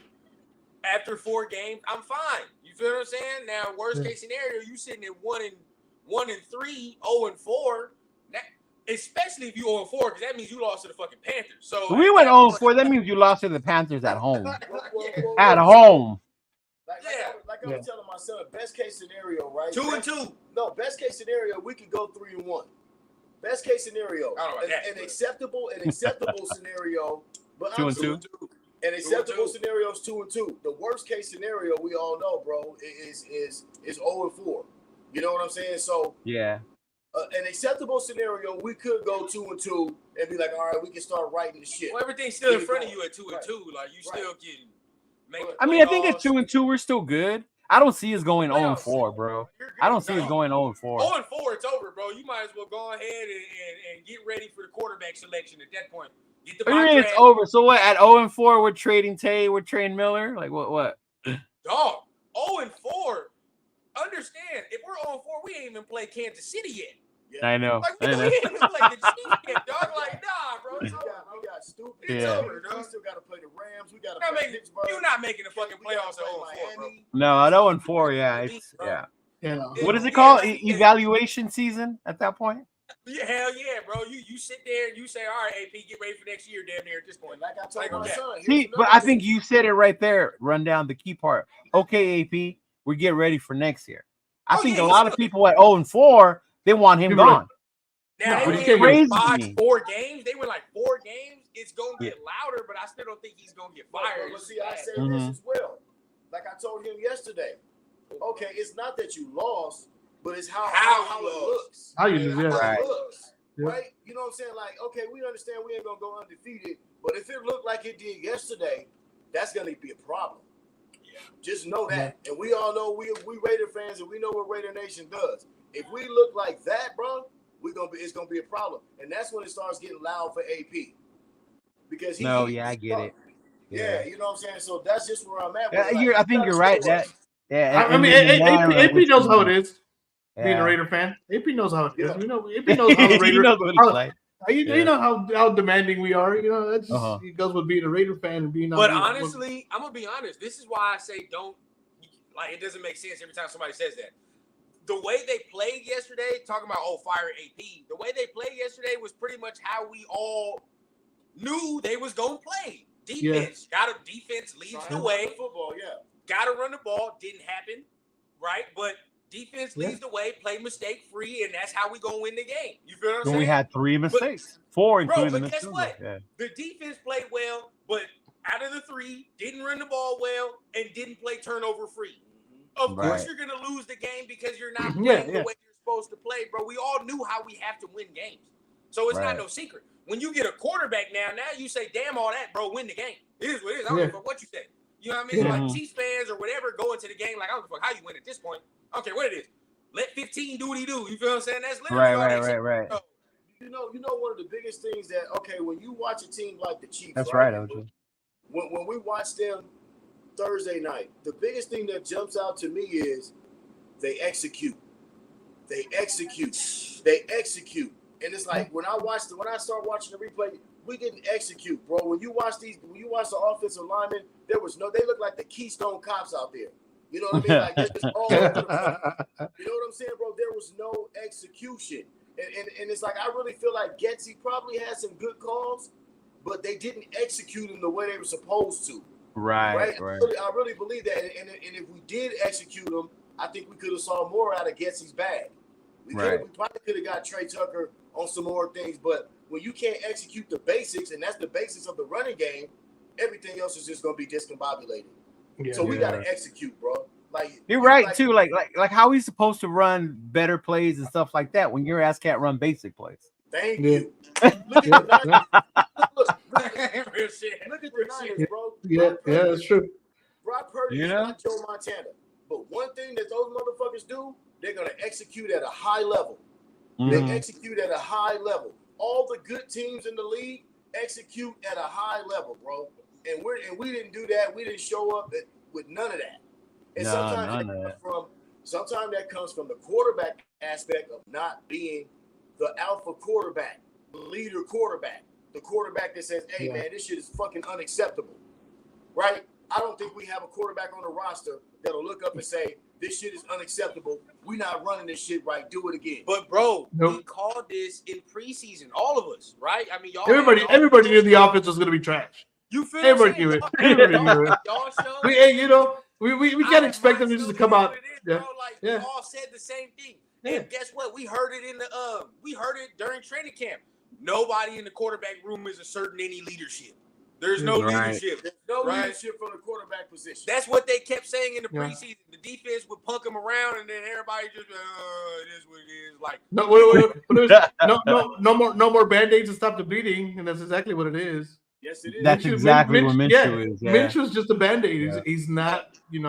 after 4 games, I'm fine. You feel what I'm saying? Now, worst case scenario, you sitting at 1-3, 0-4. Especially if you 0-4, because that means you lost to the fucking Panthers. So we went 0-4. That means you lost to the Panthers at home. At home. Like I was telling my son, best case scenario, right? 2-2. No, best case scenario, we could go 3-1. Best case scenario, an acceptable scenario, but 2-2. An acceptable scenario is 2-2. The worst case scenario, we all know, bro, is 0-4. You know what I'm saying? So an acceptable scenario, we could go 2-2 and be like, all right, we can start writing the shit. Well, everything's still in front of you at 2-2. Like you still can. I mean, I think at 2-2 we're still good. I don't see us going 0-4, bro. I don't see us going 0-4. 0-4, it's over, bro. You might as well go ahead and get ready for the quarterback selection at that point. Get the What do you mock mean it's draft. over? So what? At 0-4, we're trading Tay, we're trading Miller. Like what? Dog, 0-4. Understand, if we're 0-4, we ain't even played Kansas City yet. Yeah. I know. Like, we ain't even played the Chiefs yet, dog. Like, nah, bro. We It's over. got stupid. It's Yeah. over, dog. We still got to play the Rams. We got to You're not play making, Pittsburgh. you're not making the fucking We gotta playoffs at play 0-4, bro. Miami. No, at 0-4, yeah. It's yeah. Yeah. What is it Yeah, called? like, Evaluation season at that point? Yeah, hell yeah, bro. You sit there and you say, all right, AP, get ready for next year, damn near at this point. Like I told Like, my okay. son. See, here's but another I think thing. you said it right there. Run down the key part. Okay, AP, we get ready for next year. I Oh, think yeah, a he's lot of good. people at 0-4, they want him You're right. gone. Now, No, but they you win can't like get- 4 games. They win like 4 games. It's going to get louder, but I still don't think he's going to get fired. But see, I say Mhm. this as well. Like I told him yesterday. Okay, it's not that you lost, but it's how How you it lost. looks. How you And lose, how yeah. it Right. looks, Yeah. right? You know what I'm saying? Like, okay, we understand we ain't gonna go undefeated, but if it looked like it did yesterday, that's gonna be a problem. Just know that, and we all know we Raider fans, and we know what Raider Nation does. If we look like that, bro, it's gonna be a problem, and that's when it starts getting loud for AP. Because I get it. Yeah, you know what I'm saying. So that's just where I'm at. Yeah, But, like, I think you're right. show us. That yeah. I mean, AP knows how it is being a Raider fan. AP knows how it is. Yeah. You know, AP knows how the He Raider. knows what it's how- like. You Yeah. know how demanding we are. You know, that's just it goes with being a Raider fan and being. But honestly, I'm going to be honest. This is why I say don't, like, it doesn't make sense every time somebody says that. The way they played yesterday, talking about, fire AP, the way they played yesterday was pretty much how we all knew they was going to play. Defense. Defense leads the way. Football, yeah. Got to run the ball. Didn't happen, right? But defense leads the way, play mistake free, and that's how we going to win the game. You feel what I'm Then saying? we had 3 mistakes, 4 including the but guess field what? goal. Yeah. The defense played well, but out of the 3, didn't run the ball well and didn't play turnover free. Of course, Right. you're going to lose the game because you're not Yeah, playing the yeah. way you're supposed to play, bro. We all knew how we have to win games. So it's not Right. no secret. When you get a quarterback now you say, damn all that, bro, win the game. It is what it is. I don't give a fuck what you say. You know what I mean? Yeah. Like Chiefs fans or whatever go into the game like, I don't give a fuck how you win at this point. I don't care what it is. Let 15 do what he do. You feel what I'm saying? That's literally all they say. Right. So, You know, one of the biggest things that when you watch a team like the Chiefs, That's right, OJ. When we watch them Thursday night, the biggest thing that jumps out to me is they execute. They execute. And it's like when I start watching the replay, we didn't execute, bro. When you watch the offensive linemen, they look like the Keystone Cops out there. You know what I mean? Like they're just all over the place. You know what I'm saying, bro? There was no execution. And it's like I really feel like Getsy probably had some good calls, but they didn't execute them the way they were supposed to. Right. I really believe that. And if we did execute them, I think we could have saw more out of Getsy's bag. We probably could have got Trey Tucker on some more things, but when you can't execute the basics, and that's the basics of the running game, everything else is just going to be discombobulated. Yeah. So we got to execute, bro. Like You're right too. Like how he's supposed to run better plays and stuff like that when your ass can't run basic plays. Thank Yeah. you. Look at the Niners. real shit. Look at the Niners, bro. Yeah, that's true. Brock Purdy You is know? not Joe Montana. But one thing that those motherfuckers do, they're going to execute at a high level. Mhm. They execute at a high level. All the good teams in the league execute at a high level, bro. And we didn't do that. We didn't show up with none of that. And sometimes that comes from the quarterback aspect of not being the alpha quarterback, the leader quarterback, the quarterback that says, hey, man, this shit is fucking unacceptable, right? I don't think we have a quarterback on the roster that'll look up and say, this shit is unacceptable. We're not running this shit right. Do it again. But, bro, Nope. we called this in preseason, all of us, right? I mean, y'all. Everybody knew the offense was going to be trash. You feel Everybody knew it. Everybody knew it. Y'all showed. We can't expect them just to come out. Bro. Yeah. Like, Yeah. we all said the same thing. Yeah. And guess what? We heard it during training camp. Nobody in the quarterback room is asserting any leadership. There's no Right. leadership. There's no Right. leadership from the quarterback position. That's what they kept saying in the Yeah. preseason. The defense would punk them around, and then everybody just, it is what it is. Like, No, no more band-aids to stop the bleeding, and that's exactly what it is. Yes, it is. That's exactly what Minshew is. Yeah. Minshew's just a band-aid. Yeah. He's not, and he's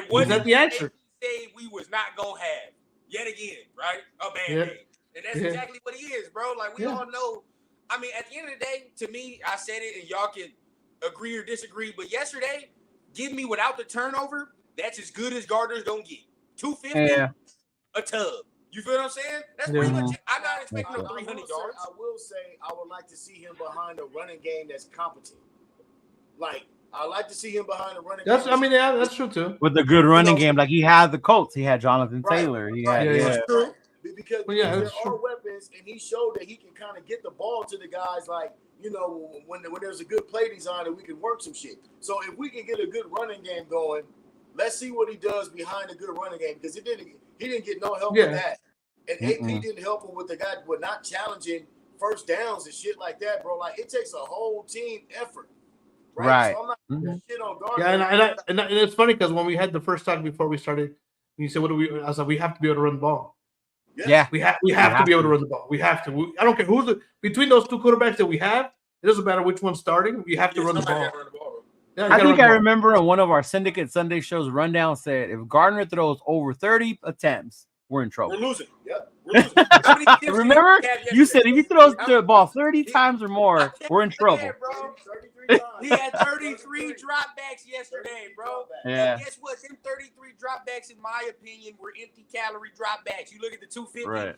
what not the answer. say we was not gonna have yet again, right? A band-aid. And that's exactly what he is, bro. Like, we all know I mean, at the end of the day, to me, I said it, and y'all can agree or disagree. But yesterday, give me without the turnover. That's as good as Gardner's gonna get. 250, a tub. You feel what I'm saying? That's pretty much it. I'm not expecting no 300 yards. I will say I would like to see him behind a running game that's competent. Like, I like to see him behind a running game. I mean, yeah, that's true too. With a good running game, like he had the Colts, he had Jonathan Taylor. He had, Because there are weapons, and he showed that he can kind of get the ball to the guys, like, you know, when there's a good play design and we can work some shit. So if we can get a good running game going, let's see what he does behind a good running game, because he didn't get no help with that. And AP didn't help him with the guy with not challenging first downs and shit like that, bro. Like, it takes a whole team effort. Right. So I'm not gonna shit on Gardner. And it's funny because when we had the first talk before we started, you said, "What do we?" I was like, "We have to be able to run the ball." Yeah. We have to be able to run the ball. We have to. I don't care who's between those two quarterbacks that we have. It doesn't matter which one's starting. We have to run the ball. Yeah, I think I remember on one of our Syndicate Sunday shows, Rundown said, if Gardner throws over 30 attempts, we're in trouble. We're losing. Yep. We're losing. Remember? You said if he throws the ball 30 times or more, we're in trouble. He had 33 dropbacks yesterday, bro. Yeah. And guess what? Them 33 dropbacks, in my opinion, were empty calorie dropbacks. You look at the 250. Right.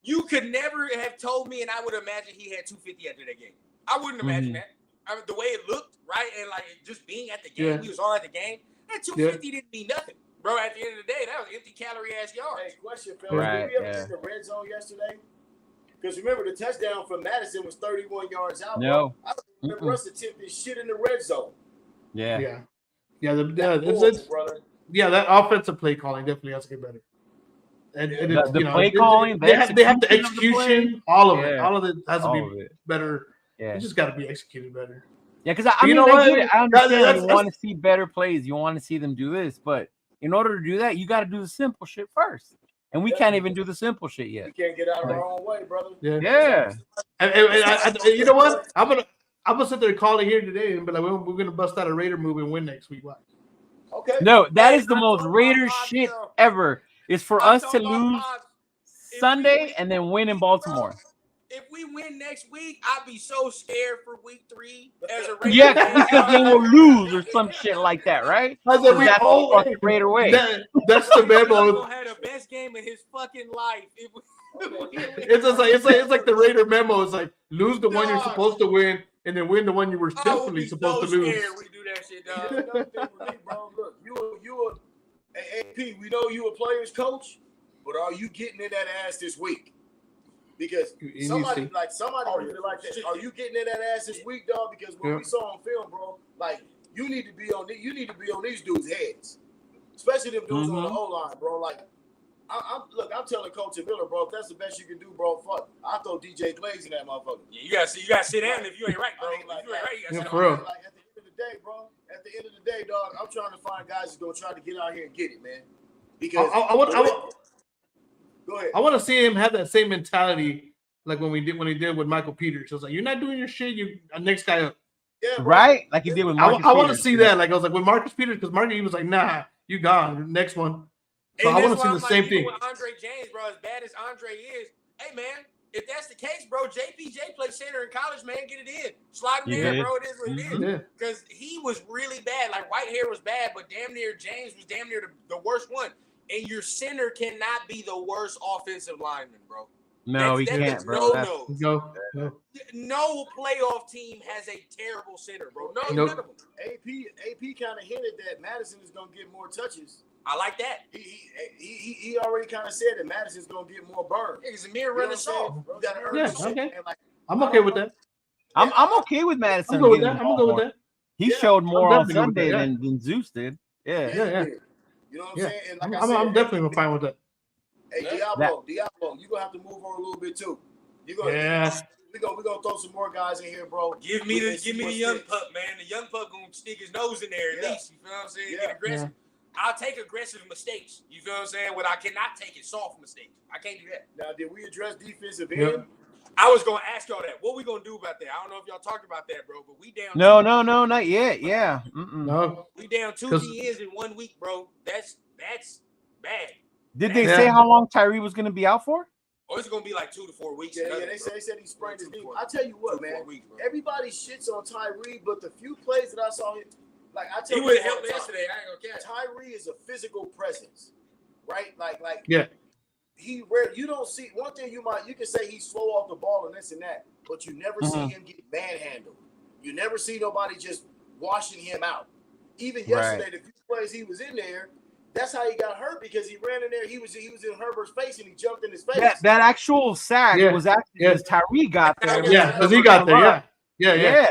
You could never have told me, and I would imagine he had 250 after that game. I wouldn't imagine that. I mean, the way it looked, right? And like just being at the game, he was all at the game. That 250 didn't mean nothing. Bro, at the end of the day, that was empty calorie ass yards. Hey, question, fellas. Did we ever see the red zone yesterday? Because remember, the touchdown from Madison was 31 yards out. No. Bro. I don't remember us attempting shit in the red zone. Yeah. That offensive play calling definitely has to get better. And the play calling, they have the execution, all of it. All of it has to be better. Yeah. It just got to be executed better. Yeah, because I understand you want to see better plays. You want to see them do this, but in order to do that, you got to do the simple shit first. And we can't even do the simple shit yet. We can't get out of our own way, brother. Yeah. And you know what? I'm gonna sit there and call it here today and be like, we're gonna bust out a Raider move and win next week. Why? Okay. No, that is the most Raider shit ever. It's for us to lose Sunday and then win in Baltimore. If we win next week, I'd be so scared for week 3 as a Raider. Yeah, because then we'll lose or some shit like that, right? That's the Raider way. That's the memo. He's gonna have the best game of his fucking life. It's like the Raider memo. It's like lose the one you're supposed to win, and then win the one you were definitely supposed to lose. We do that shit, dog. Bro, look, you AP. We know you a player's coach, but are you getting in that ass this week? Because somebody really like that. Are you getting in that ass this week, dog? Because what we saw on film, bro, like you need to be on these dudes' heads, especially them dudes on the O-line, bro. Like I'm telling Coach Miller, bro, if that's the best you can do, bro, fuck, I throw DJ Glaze in that motherfucker. Yeah, you gotta sit down if you ain't right, bro. If you ain't right, you gotta sit down. Like at the end of the day, bro. At the end of the day, dog, I'm trying to find guys that's gonna try to get out here and get it, man. Because Go ahead. I want to see him have that same mentality like when he did with Michael Peters. It was like, you're not doing your shit, you next guy up. Yeah, bro. Right? Like he did with Marcus I want to see that. Like I was like with Marcus Peters, because Marcus, he was like, nah, you gone. Next one. So I want to see the same thing. With Andre James, bro, as bad as Andre is, hey man, if that's the case, bro, JPJ played center in college, man, get it in. Slide him in, bro. It is what it is. Because he was really bad. Like Whitehair was bad, but damn near James was damn near the worst one. And your center cannot be the worst offensive lineman, bro. No, he can't, bro. No playoff team has a terrible center, bro. None of them. AP kind of hinted that Madison is gonna get more touches. I like that. He already kind of said that Madison's gonna get more burn. It's a mirror running soft. Okay. I'm okay with that. I'm okay with Madison. I'm good with that. I'm good with that. He showed more on Sunday than Zeus did. Yeah. You know what I'm saying? And like I'm definitely fine with that. Hey, Diablo, you're gonna have to move on a little bit too. We're gonna throw some more guys in here, bro. Give me the young pup, man. The young pup gonna stick his nose in there at least. You feel what I'm saying? Get aggressive. I'll take aggressive mistakes. You feel what I'm saying? What I cannot take is soft mistakes. I can't do that. Now, did we address defensive end? I was gonna ask y'all that. What we gonna do about that? I don't know if y'all talked about that, bro. But we down. No, not yet. Yeah. No. We down 2 DNs in 1 week, bro. That's bad. Did they say how long Tyree was gonna be out for? Oh, it's gonna be like 2 to 4 weeks. Yeah, they said he sprained his knee. I tell you what, man. Everybody shits on Tyree, but the few plays that I saw him, like I tell you, he would have helped yesterday. I ain't gonna catch. Tyree is a physical presence, right? Like yeah. You don't see one thing. You can say he's slow off the ball and this and that, but you never see him get manhandled. You never see nobody just washing him out. Even yesterday, the few plays he was in there. That's how he got hurt because he ran in there. He was in Herbert's face and he jumped in his face. That actual sack was actually because Tyree got there. Yeah, because he got there. Yeah.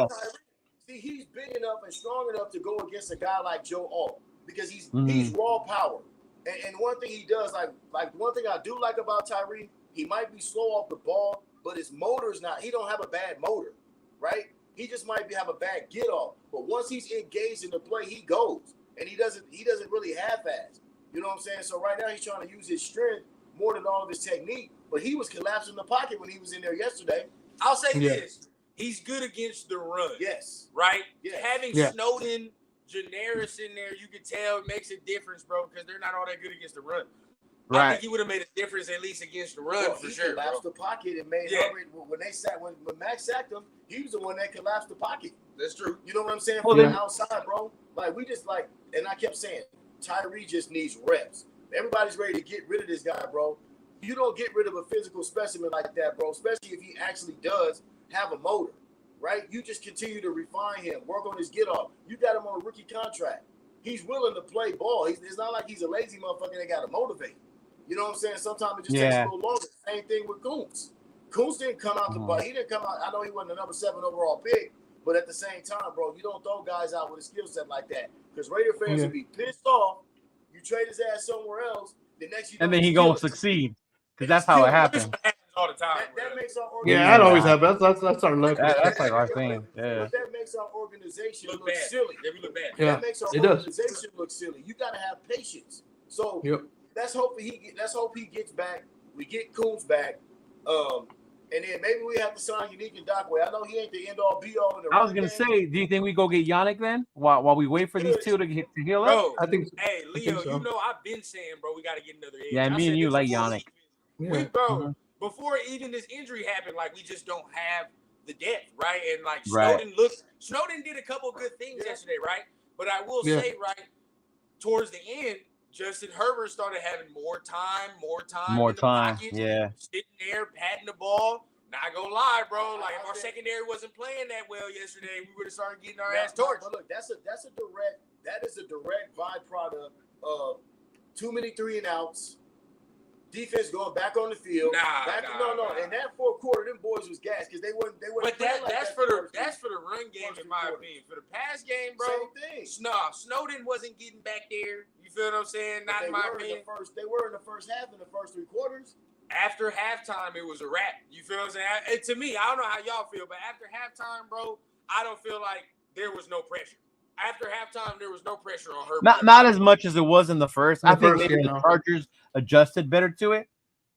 See, he's big enough and strong enough to go against a guy like Joe Alt because he's raw power. And one thing he does, like one thing I do like about Tyree, he might be slow off the ball, but his motor's not. He don't have a bad motor, right? He just might have a bad get off. But once he's engaged in the play, he goes. And he doesn't really half-ass. You know what I'm saying? So right now he's trying to use his strength more than all of his technique. But he was collapsing the pocket when he was in there yesterday. I'll say this. He's good against the run. Yes. Right? Yes. Having Snowden, Janaris in there, you can tell it makes a difference, bro, because they're not all that good against the run. Right. I think he would have made a difference at least against the run for sure. He collapsed the pocket and made Herbert when Max sacked him, he was the one that collapsed the pocket. That's true. You know what I'm saying? From the outside, bro. Like we just and I kept saying, Tyree just needs reps. Everybody's ready to get rid of this guy, bro. You don't get rid of a physical specimen like that, bro, especially if he actually does have a motor, right? You just continue to refine him, work on his get-off. You got him on a rookie contract. He's willing to play ball. It's not like he's a lazy motherfucker that got to motivate. You know what I'm saying? Sometimes it just takes a little longer. Same thing with Kuntz. Kuntz didn't come out the ball. He didn't come out. I know he wasn't the number 7 overall pick, but at the same time, bro, you don't throw guys out with a skill set like that because Raider fans will be pissed off. You trade his ass somewhere else, the next and then he gonna succeed because that's how it happens. All the time. That makes our that always happens. That's our luck. That's like our thing. Yeah. But that makes our organization look bad. silly. We look bad. That makes our organization look silly. You got to have patience. So let's hope he gets back. We get Kuntz back. And then maybe we have to sign Unique and Dockway. I know he ain't the end all be all. I was gonna say, do you think we go get Yannick then while we wait for these two to heal up? Bro, I think. Hey, Leo, you know I've been saying, bro, we got to get another edge. Yeah, me and you like Yannick. Before even this injury happened, like we just don't have the depth, right? And like Snowden did a couple good things yesterday, right? But I will say, right, towards the end, Justin Herbert started having more time in the pocket, sitting there, patting the ball. Not gonna lie, bro. Like if our secondary wasn't playing that well yesterday, we would have started getting our ass torched. But look, that is a direct byproduct of too many 3-and-outs. Defense going back on the field. No. In that fourth quarter, them boys was gassed because they weren't. But that's for the run game, in my opinion. For the pass game, bro. Same thing. Snowden wasn't getting back there. You feel what I'm saying? Not in my opinion. They were in the first half in the first 3 quarters. After halftime, it was a wrap. You feel what I'm saying? To me, I don't know how y'all feel, but after halftime, bro, I don't feel like there was no pressure. After halftime, there was no pressure on her. Not as much as it was in the first. I think maybe the Chargers adjusted better to it.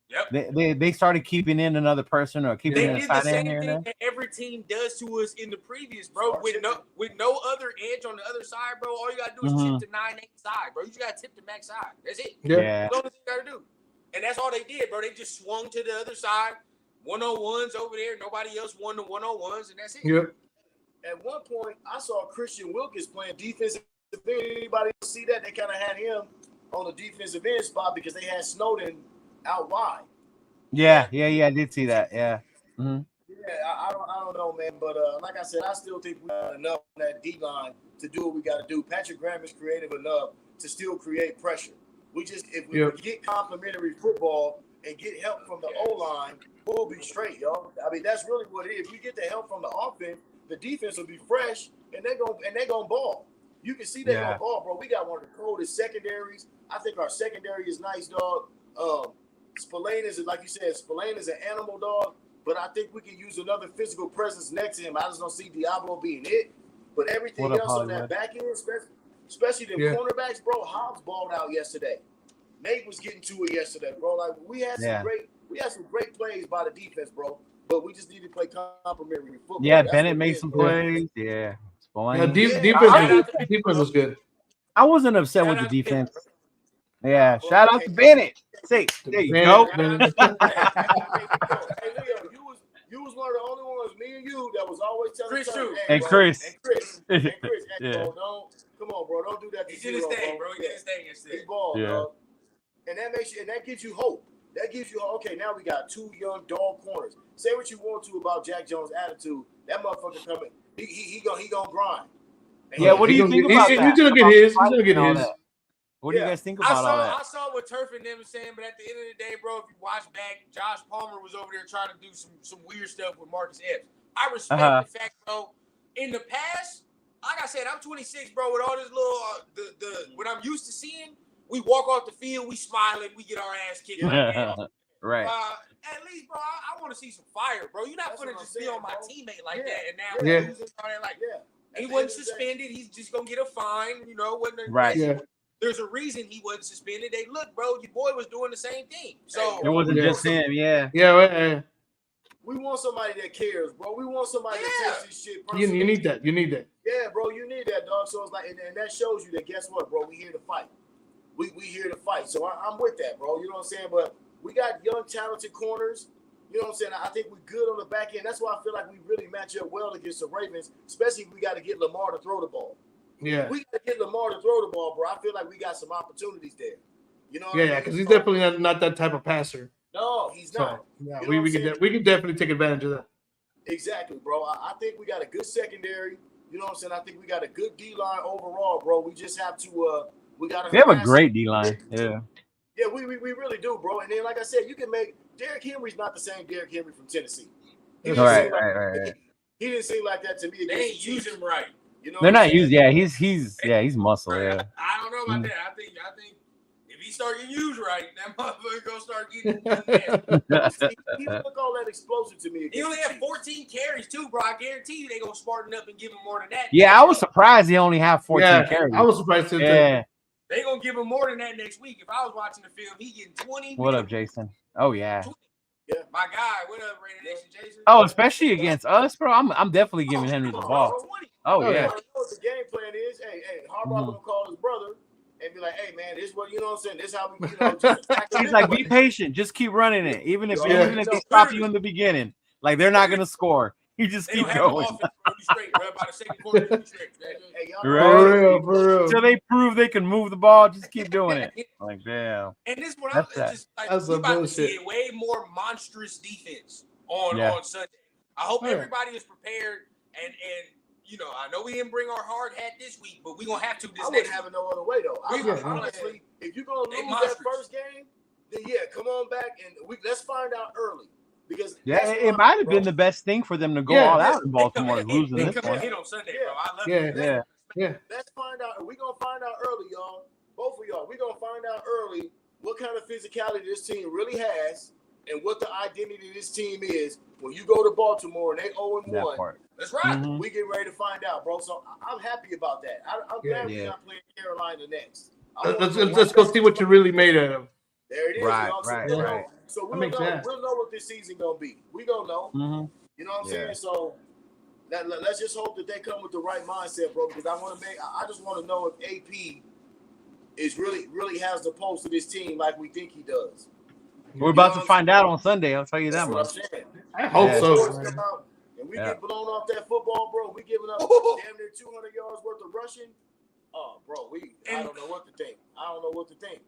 Yep. They started keeping in another person or keeping in a tight end here and there. That every team does to us in the previous, bro. With no other edge on the other side, bro. All you gotta do is tip the 9-8 side, bro. You just gotta tip the max side. That's it. Yeah. That's all you gotta do. And that's all they did, bro. They just swung to the other side. 1-on-1s over there. Nobody else won the 1-on-1s, and that's it. Yep. At one point, I saw Christian Wilkins playing defensive end. Anybody see that? They kind of had him on the defensive end spot because they had Snowden out wide. Yeah, I did see that. Yeah. Mm-hmm. Yeah, I don't know, man. But like I said, I still think we got enough on that D-line to do what we got to do. Patrick Graham is creative enough to still create pressure. If we get complimentary football and get help from the O-line, we'll be straight, y'all. I mean, that's really what it is. If we get the help from the offense, the defense will be fresh, and they're gonna ball. You can see they're gonna ball, bro. We got one of the coldest secondaries. I think our secondary is nice, dog. Spillane is, like you said, Spillane is an animal, dog. But I think we can use another physical presence next to him. I just don't see Diablo being it. But everything else on that back end, especially the cornerbacks, bro. Hobbs balled out yesterday. Nate was getting to it yesterday, bro. Like we had some great plays by the defense, bro. But we just need to play complimentary football. Yeah, Bennett made some plays. Yeah. Defense was good. I wasn't upset with the defense. Yeah, shout out to Bennett. Say, there you go. Chris too. Hey, And bro, Chris. And Chris. Hey, Yeah. bro, come on, bro. Don't do that to He did his Zero, thing, bro. He did his thing He yesterday. balled, Yeah. dog. And that gives you hope. That gives you okay. Now we got 2 young dog corners. Say what you want to about Jack Jones' attitude. That motherfucker coming. He gonna grind. And Yeah, what do you think about that? He's gonna get his. He's gonna get All his. that. What do you guys think I about all that? saw what Turf and them was saying, but at the end of the day, bro, if you watch back, Josh Palmer was over there trying to do some weird stuff with Marcus Epps. I respect the fact, bro. In the past, like I said, I'm 26, bro. With all this little what I'm used to seeing, we walk off the field, we smiling, we get our ass kicked. Right. At least, bro, I want to see some fire, bro. You're not gonna just be on my teammate like that, and now Yeah. losing all that. Like, he wasn't suspended. He's just gonna get a fine. You know, Right. Yeah. There's a reason he wasn't suspended. They look, bro, your boy was doing the same thing. So It wasn't just him. Yeah. Yeah. we want somebody that cares, bro. We want somebody that takes this shit personally. You need that. You need that. Yeah, bro, you need that, dog. So it's like, and that shows you that guess what, bro? We here to fight. We here to fight. So I'm with that, bro. You know what I'm saying? But we got young, talented corners. You know what I'm saying? I think we're good on the back end. That's why I feel like we really match up well against the Ravens, especially if we got to get Lamar to throw the ball. Yeah. We got to get Lamar to throw the ball, bro. I feel like we got some opportunities there. You know what I mean? Yeah, because he's definitely not that type of passer. No, he's not. So, yeah, You know we can definitely take advantage of that. Exactly, bro. I think we got a good secondary. You know what I'm saying? I think we got a good D-line overall, bro. We just have to we got to They have a great D-line. Yeah. Yeah, we really do, bro. And then, like I said, you can make Derrick Henry's not the same Derrick Henry from Tennessee. Right. He didn't seem like that to me. they ain't use him right. You know, They're not used. Yeah, he's muscle. Yeah. I don't know about that. I think if he start getting used right, that motherfucker gonna start getting. He don't look all that explosive to me. He only had 14 carries too, bro. I guarantee you they gonna smarten up and give him more than that. Yeah, I was surprised he only had 14 carries. I was surprised too. Yeah. They gonna give him more than that next week. If I was watching the film, he getting 20. What up, Jason? Oh yeah. Yeah, my guy. What up, Raider Nation, Jason? Oh, especially against us, bro. I'm definitely giving Henry the ball. Oh yeah. You know what the game plan is? Hey, Harbaugh gonna call his brother and be like, "Hey, man, this is what you know. What I'm saying, this is how we, just He's like, be patient, just keep running it, even if they stop you in the beginning. Like they're not gonna score. You just keep going. For real. Until they prove they can move the ball, just keep doing it. Like damn. And this what I'm just like, we about to see a way more monstrous defense on Sunday. I hope everybody is prepared and you know, I know we didn't bring our hard hat this week, but we're gonna have to this next have it no other way though. Honestly, if you're gonna lose that first game, then come on back and let's find out early. Because it might have been the best thing for them to go all out in Baltimore, losing this one. Hit on Sunday, bro. I love it. Yeah. Let's find out. We're gonna find out early, y'all. Both of y'all. We're gonna find out early what kind of physicality this team really has and what the identity of this team is when you go to Baltimore and they 0-1. That's right. We get ready to find out, bro. So I'm happy about that. I'm glad we're not playing Carolina next. Let's go see what you're really made out of. There it is. Right. So we'll know what this season gonna be. We gonna know. You know what I'm saying? So let's just hope that they come with the right mindset, bro. Because I just want to know if AP is really has the pulse of this team like we think he does. We're about to find out on Sunday. I'll tell you that much. I hope so. And we get blown off that football, bro. We giving up damn near 200 yards worth of rushing. Oh, bro, I don't know what to think.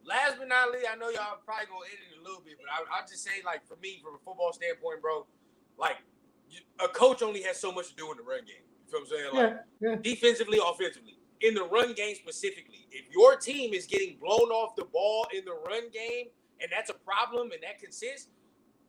Last but not least, I know y'all probably gonna edit it a little bit, but I'll just say, like, for me, from a football standpoint, bro, like, a coach only has so much to do in the run game. You feel what I'm saying? Like, defensively, offensively. In the run game specifically, if your team is getting blown off the ball in the run game, and that's a problem, and that consists,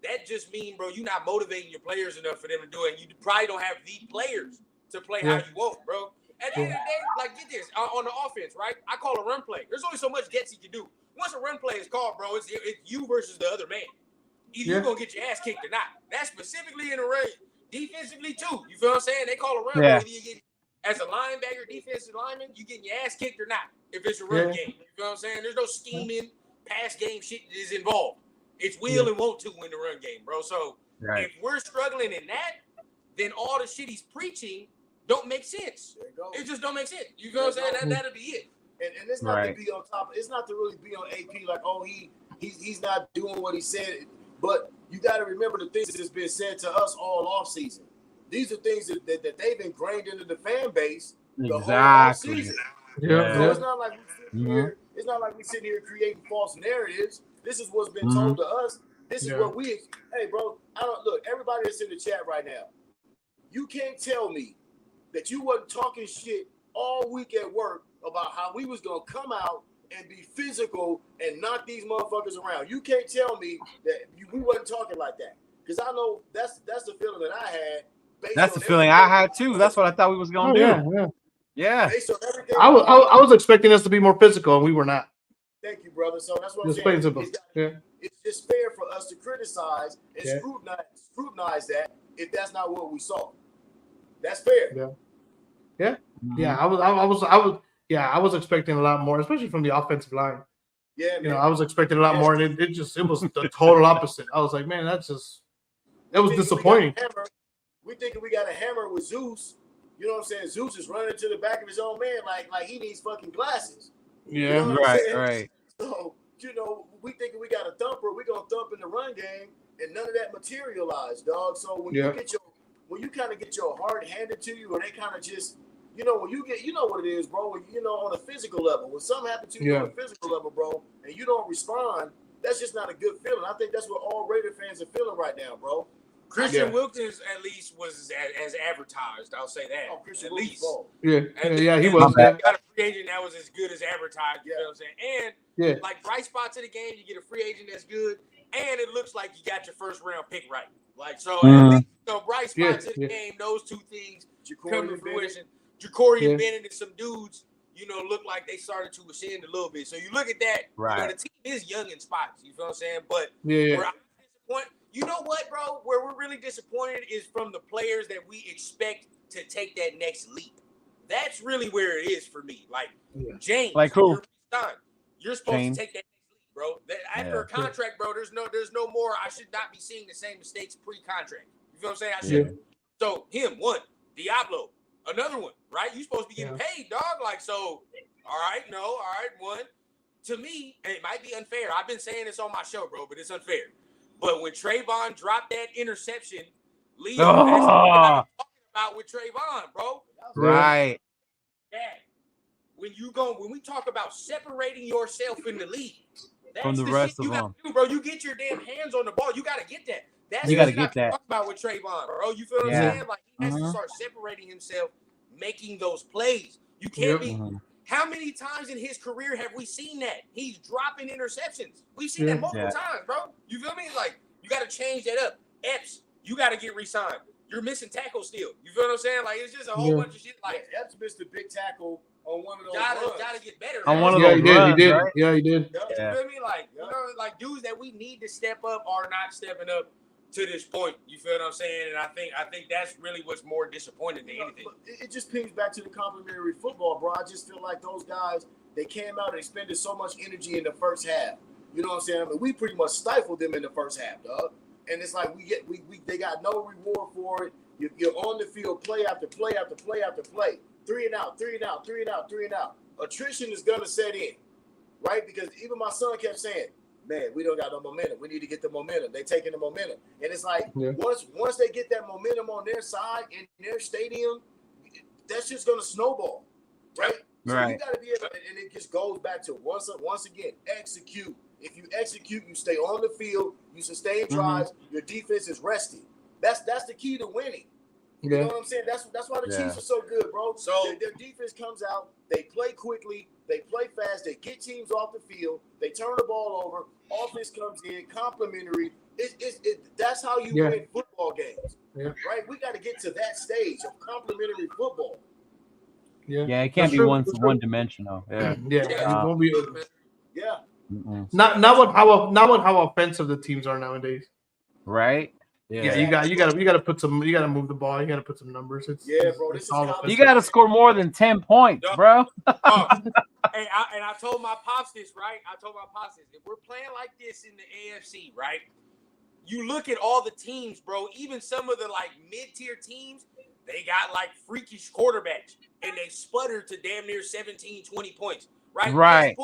that just means, bro, you're not motivating your players enough for them to do it. And you probably don't have the players to play how you want, bro. At the end of the day, like, get this, on the offense, right? I call a run play. There's only so much Getsy can do. Once a run play is called, bro, it's you versus the other man. Either you're going to get your ass kicked or not. That's specifically in the run. Defensively, too. You feel what I'm saying? They call a run play. Either you get, as a linebacker, defensive lineman, you getting your ass kicked or not if it's a run game. You feel what I'm saying? There's no scheming, pass game shit that is involved. It's will and won't to in the run game, bro. So if we're struggling in that, then all the shit he's preaching don't make sense. It just don't make sense. You know what I'm saying? That'll be it. And it's not to be on top. It's not to really be on AP like, oh, he's not doing what he said. But you got to remember the things that's been said to us all off season. These are things that they've ingrained into the fan base the whole Exactly. season. Yeah. So it's not like we sit Mhm. here. It's not like we sit here creating false narratives. This is what's been Mhm. told to us. This is Yeah. what we. Hey, bro. I don't look. Everybody that's in the chat right now, you can't tell me that you wasn't talking shit all week at work about how we was gonna come out and be physical and knock these motherfuckers around. You can't tell me that we wasn't talking like that, because I know that's the feeling that I had. That's the feeling I had too. That's what I thought we was gonna do. Yeah. Yeah. Based on everything. I was expecting us to be more physical, and we were not. Thank you, brother. So that's what I'm Just plain saying. simple. Yeah. It's just fair for us to criticize and Yeah. scrutinize that if that's not what we saw. That's fair. Yeah. Mhm. Yeah. I was expecting a lot more, especially from the offensive line. Yeah, man. You know, I was expecting a lot more, and it was the total opposite. I was like, man, that was disappointing. We thinking we got a hammer with Zeus. You know what I'm saying? Zeus is running to the back of his own man like he needs fucking glasses. Yeah. You know what I'm saying? Right. So, we thinking we got a thumper, we gonna thump in the run game, and none of that materialized, dog. So when you kind of get your heart handed to you, or they kind of just, when you get, what it is, bro. When, on a physical level, when something happens to you on a physical level, bro, and you don't respond, that's just not a good feeling. I think that's what all Raider fans are feeling right now, bro. Christian Wilkins at least was as advertised. I'll say that. Oh, Christian at Wilkins least. ball. Yeah, he And was. you got a free agent that was as good as advertised. You know what I'm saying? And like bright spots of the game, you get a free agent that's good, and it looks like you got your first round pick right. Like so, at least bright spots of the game. Those two things come to fruition. Ja'Cory Bennett and some dudes, look like they started to ascend a little bit. So you look at that. Right. The team is young in spots. You feel what I'm saying? But Yeah. where I'm disappointed, you know what, bro? Where we're really disappointed is from the players that we expect to take that next leap. That's really where it is for me. Like James, like who? You're supposed to take that next leap, bro. After a contract, bro, there's no more. I should not be seeing the same mistakes pre-contract. You feel what I'm saying? I should. So him, one. Diablo, another one, right? You supposed to be getting paid, dog. Like so. All right, one. To me, and it might be unfair. I've been saying this on my show, bro, but it's unfair. But when Trayvon dropped that interception, Leo, that's what I'm talking about with Trayvon, bro. Right. Yeah. When we talk about separating yourself in the league, that's from the rest shit of you them, do, bro. You get your damn hands on the ball. You got to get that. That's you got to get that. Talk about with Trayvon, bro. You feel what I'm saying? Like he has to start separating himself, making those plays. You can't be. How many times in his career have we seen that? He's dropping interceptions. We've seen that multiple times, bro. You feel me? Like, you got to change that up. Epps, you got to get re-signed. You're missing tackles still. You feel what I'm saying? Like, it's just a whole bunch of shit. Like, Epps missed a big tackle on one of those gotta get better. On one of those runs, he did. right? Yeah, he did. You feel me? Like, like dudes that we need to step up are not stepping up to this point. You feel what I'm saying? And I think that's really what's more disappointing than anything. It just pings back to the complimentary football, bro. I just feel like those guys, they came out and expended so much energy in the first half. You know what I'm saying? I mean, we pretty much stifled them in the first half, dog. And it's like they got no reward for it. You're on the field, play after play after play after play. 3 and out, 3 and out, 3 and out, 3 and out. Attrition is gonna set in, right? Because even my son kept saying, man, we don't got no momentum. We need to get the momentum. They taking the momentum. And it's like once they get that momentum on their side in their stadium, that's just gonna snowball. Right? So you gotta be able, and it just goes back to once again, execute. If you execute, you stay on the field, you sustain drives, your defense is rested. That's the key to winning. You know what I'm saying? That's why the Chiefs are so good, bro. So their defense comes out, they play quickly, they play fast, they get teams off the field, they turn the ball over, offense comes in, complimentary. That's how you win football games. Right? We got to get to that stage of complimentary football. Yeah, it can't be one dimensional. It won't be. Yeah. Not with how offensive the teams are nowadays. Right. Yeah, you got to put some. You got to move the ball. You got to put some numbers. Bro. You got to score more than 10 points, bro. And I told my pops this, right? If we're playing like this in the AFC, right? You look at all the teams, bro. Even some of the like mid-tier teams, they got like freakish quarterbacks, and they sputter to damn near 17, 20 points, right? Right.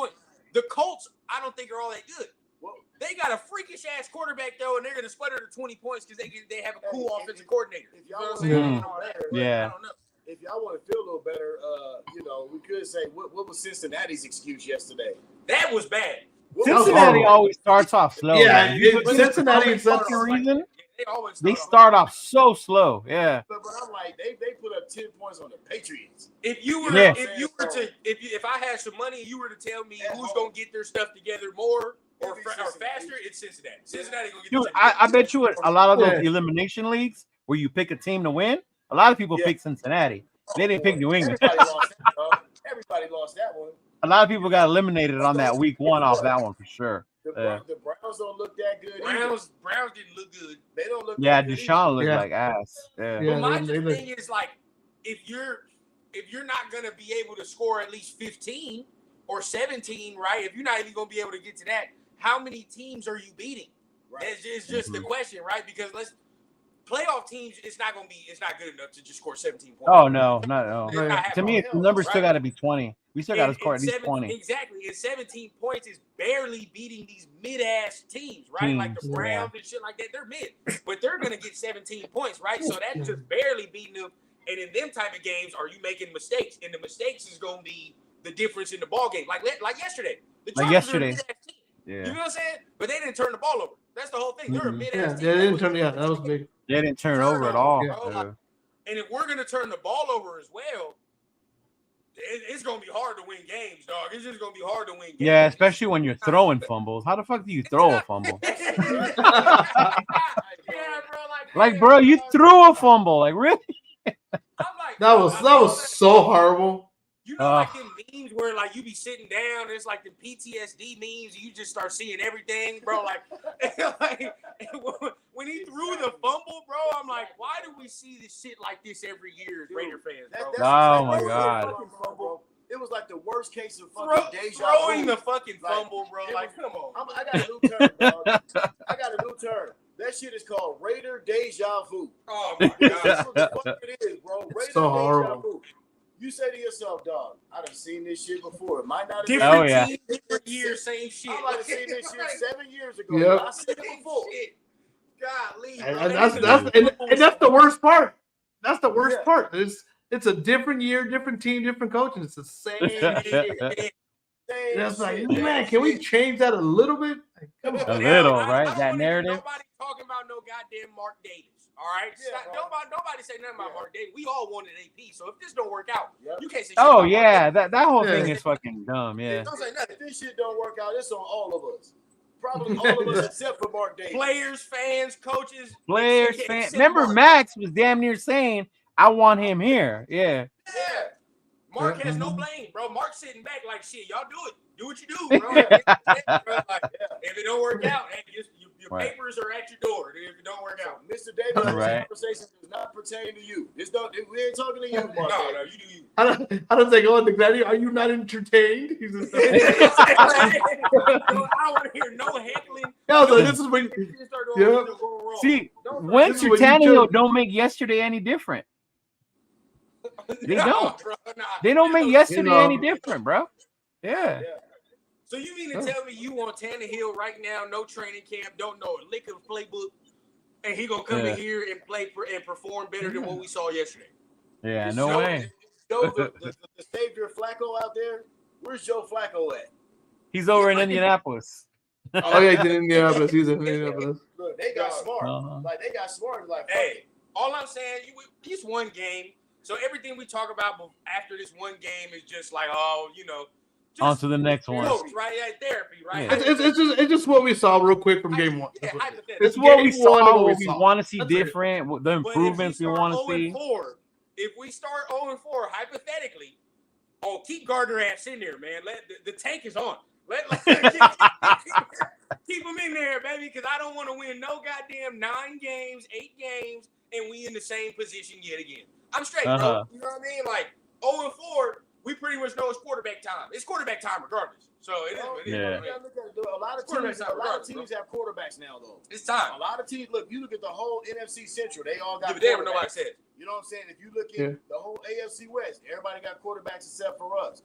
The Colts, I don't think are all that good. Well, They got a freakish ass quarterback though, and they're gonna sputter to 20 points because they have a cool offensive coordinator. If You y'all know what want I'm to saying? feel a little better, I don't know. if y'all want to feel a little better, we could say what was Cincinnati's excuse yesterday? That was bad. Cincinnati always starts off slow. Yeah, man. Cincinnati For some reason, They always they start off so slow. Yeah. But I'm like, they put up 10 points on the Patriots. If you were, Yeah. if I had some money, and you were to tell me who's gonna get their stuff together more or faster, it's Cincinnati. Cincinnati gonna get. Dude, I bet you a lot of those elimination leagues where you pick a team to win, a lot of people pick Cincinnati. They didn't pick New England. Everybody lost that one. A lot of people got eliminated on that week one off that one for sure. The Browns don't look that good. Browns didn't look good. They don't look. Yeah, that good Deshaun looked like ass. Yeah. But my thing is like, if you're not gonna be able to score at least 15 or 17, right? If you're not even gonna be able to get to that, how many teams are you beating? Right. It's just the question, right? Because playoff teams, it's not good enough to just score 17 points. Oh no. To me, the numbers still got to be 20. We still got to score at least 20. Exactly, and 17 points is barely beating these mid-ass teams, right? Like the Browns and shit like that. They're mid, but they're gonna get 17 points, right? So that's just barely beating them. And in them type of games, are you making mistakes? And the mistakes is gonna be the difference in the ball game. Like yesterday, the Chargers are a mid-ass team. Yeah. You know what I'm saying? But they didn't turn the ball over. That's the whole thing. They're a mid-ass team. They didn't turn. Yeah, that was big. They didn't turn over at all. And if we're gonna turn the ball over as well, it's gonna be hard to win games, dog. It's just gonna be hard to win games. Yeah, especially when you're throwing fumbles. How the fuck do you throw a fumble? Bro, you threw a fumble. Like, really? That was so horrible. You know, like them memes where like you be sitting down, it's like the PTSD memes, and you just start seeing everything, bro. Like when he threw the fumble, bro, I'm like, why do we see this shit like this every year as Raider fans, bro? Oh my god. It was like the worst case of fucking deja vu. Throwing the fucking fumble, bro. Like, come on. I got a new term, dog. I got a new term. That shit is called Raider deja vu. Oh my god. That's what the fuck it is, bro. Raider so deja horrible. vu. You say to yourself, dog, I done seen this shit before. It might not have different been teams, different years, same shit. I might have seen this shit 7 years ago. Yep. I seen it before. Golly, and that's the worst part. That's the worst part. It's a different year, different team, different coaching. It's the same shit. It's like, man, can we change that a little bit? Like, come on. A little, right? That narrative. Nobody talking about no goddamn Mark Davis. All right, nobody say nothing about Mark Davis. We all wanted AP, so if this don't work out, you can't say shit Oh about yeah, that whole thing is fucking dumb. Yeah. Don't say nothing. If this shit don't work out, it's on all of us. Probably all of us except for Mark Davis. Players, fans, coaches. Fans. Remember, Max was damn near saying, "I want him here." Yeah. Mark has no blame, bro. Mark's sitting back like, shit, y'all do it. Do what you do, bro. If it don't work out, hey, your papers are at your door. If it don't work out, Mr. Davis, this conversation does not pertain to you. We ain't talking to you, Mark. No, you do you. I don't think on the granny. Are you not entertained? He's just I don't want to hear no heckling. No, so this is when See, Wentz or Tannehill don't make yesterday any different. They don't. Bro, They don't make yesterday any different, bro. Yeah. So you mean to tell me you want Tannehill right now, no training camp, don't know a lick of the playbook, and he gonna come in here and play and perform better than what we saw yesterday? Yeah, no way. The savior Flacco out there, where's Joe Flacco at? He's over in Indianapolis. Oh yeah, he's in Indianapolis. He's in Indianapolis. Look, they got smart. Like they got smart. Like, hey, all I'm saying, it's one game. So everything we talk about after this one game is just like, on to the next one. Right? Therapy, right? Yeah. It's just what we saw real quick from game one. It's what we saw, what we want to see different, the improvements we want to see. If we start 0-4, hypothetically, keep Gardner ass in there, man. The tank is on. Keep him in there, baby, because I don't want to win no goddamn 9 games, 8 games, and we in the same position yet again. I'm straight, bro. You know what I mean? Like 0-4, we pretty much know it's quarterback time. It's quarterback time regardless. So it is. A lot of teams have quarterbacks now, though. It's time. A lot of teams. Look, you look at the whole NFC Central. They all got. But they nobody said. You know what I'm saying? If you look at the whole AFC West, everybody got quarterbacks except for us.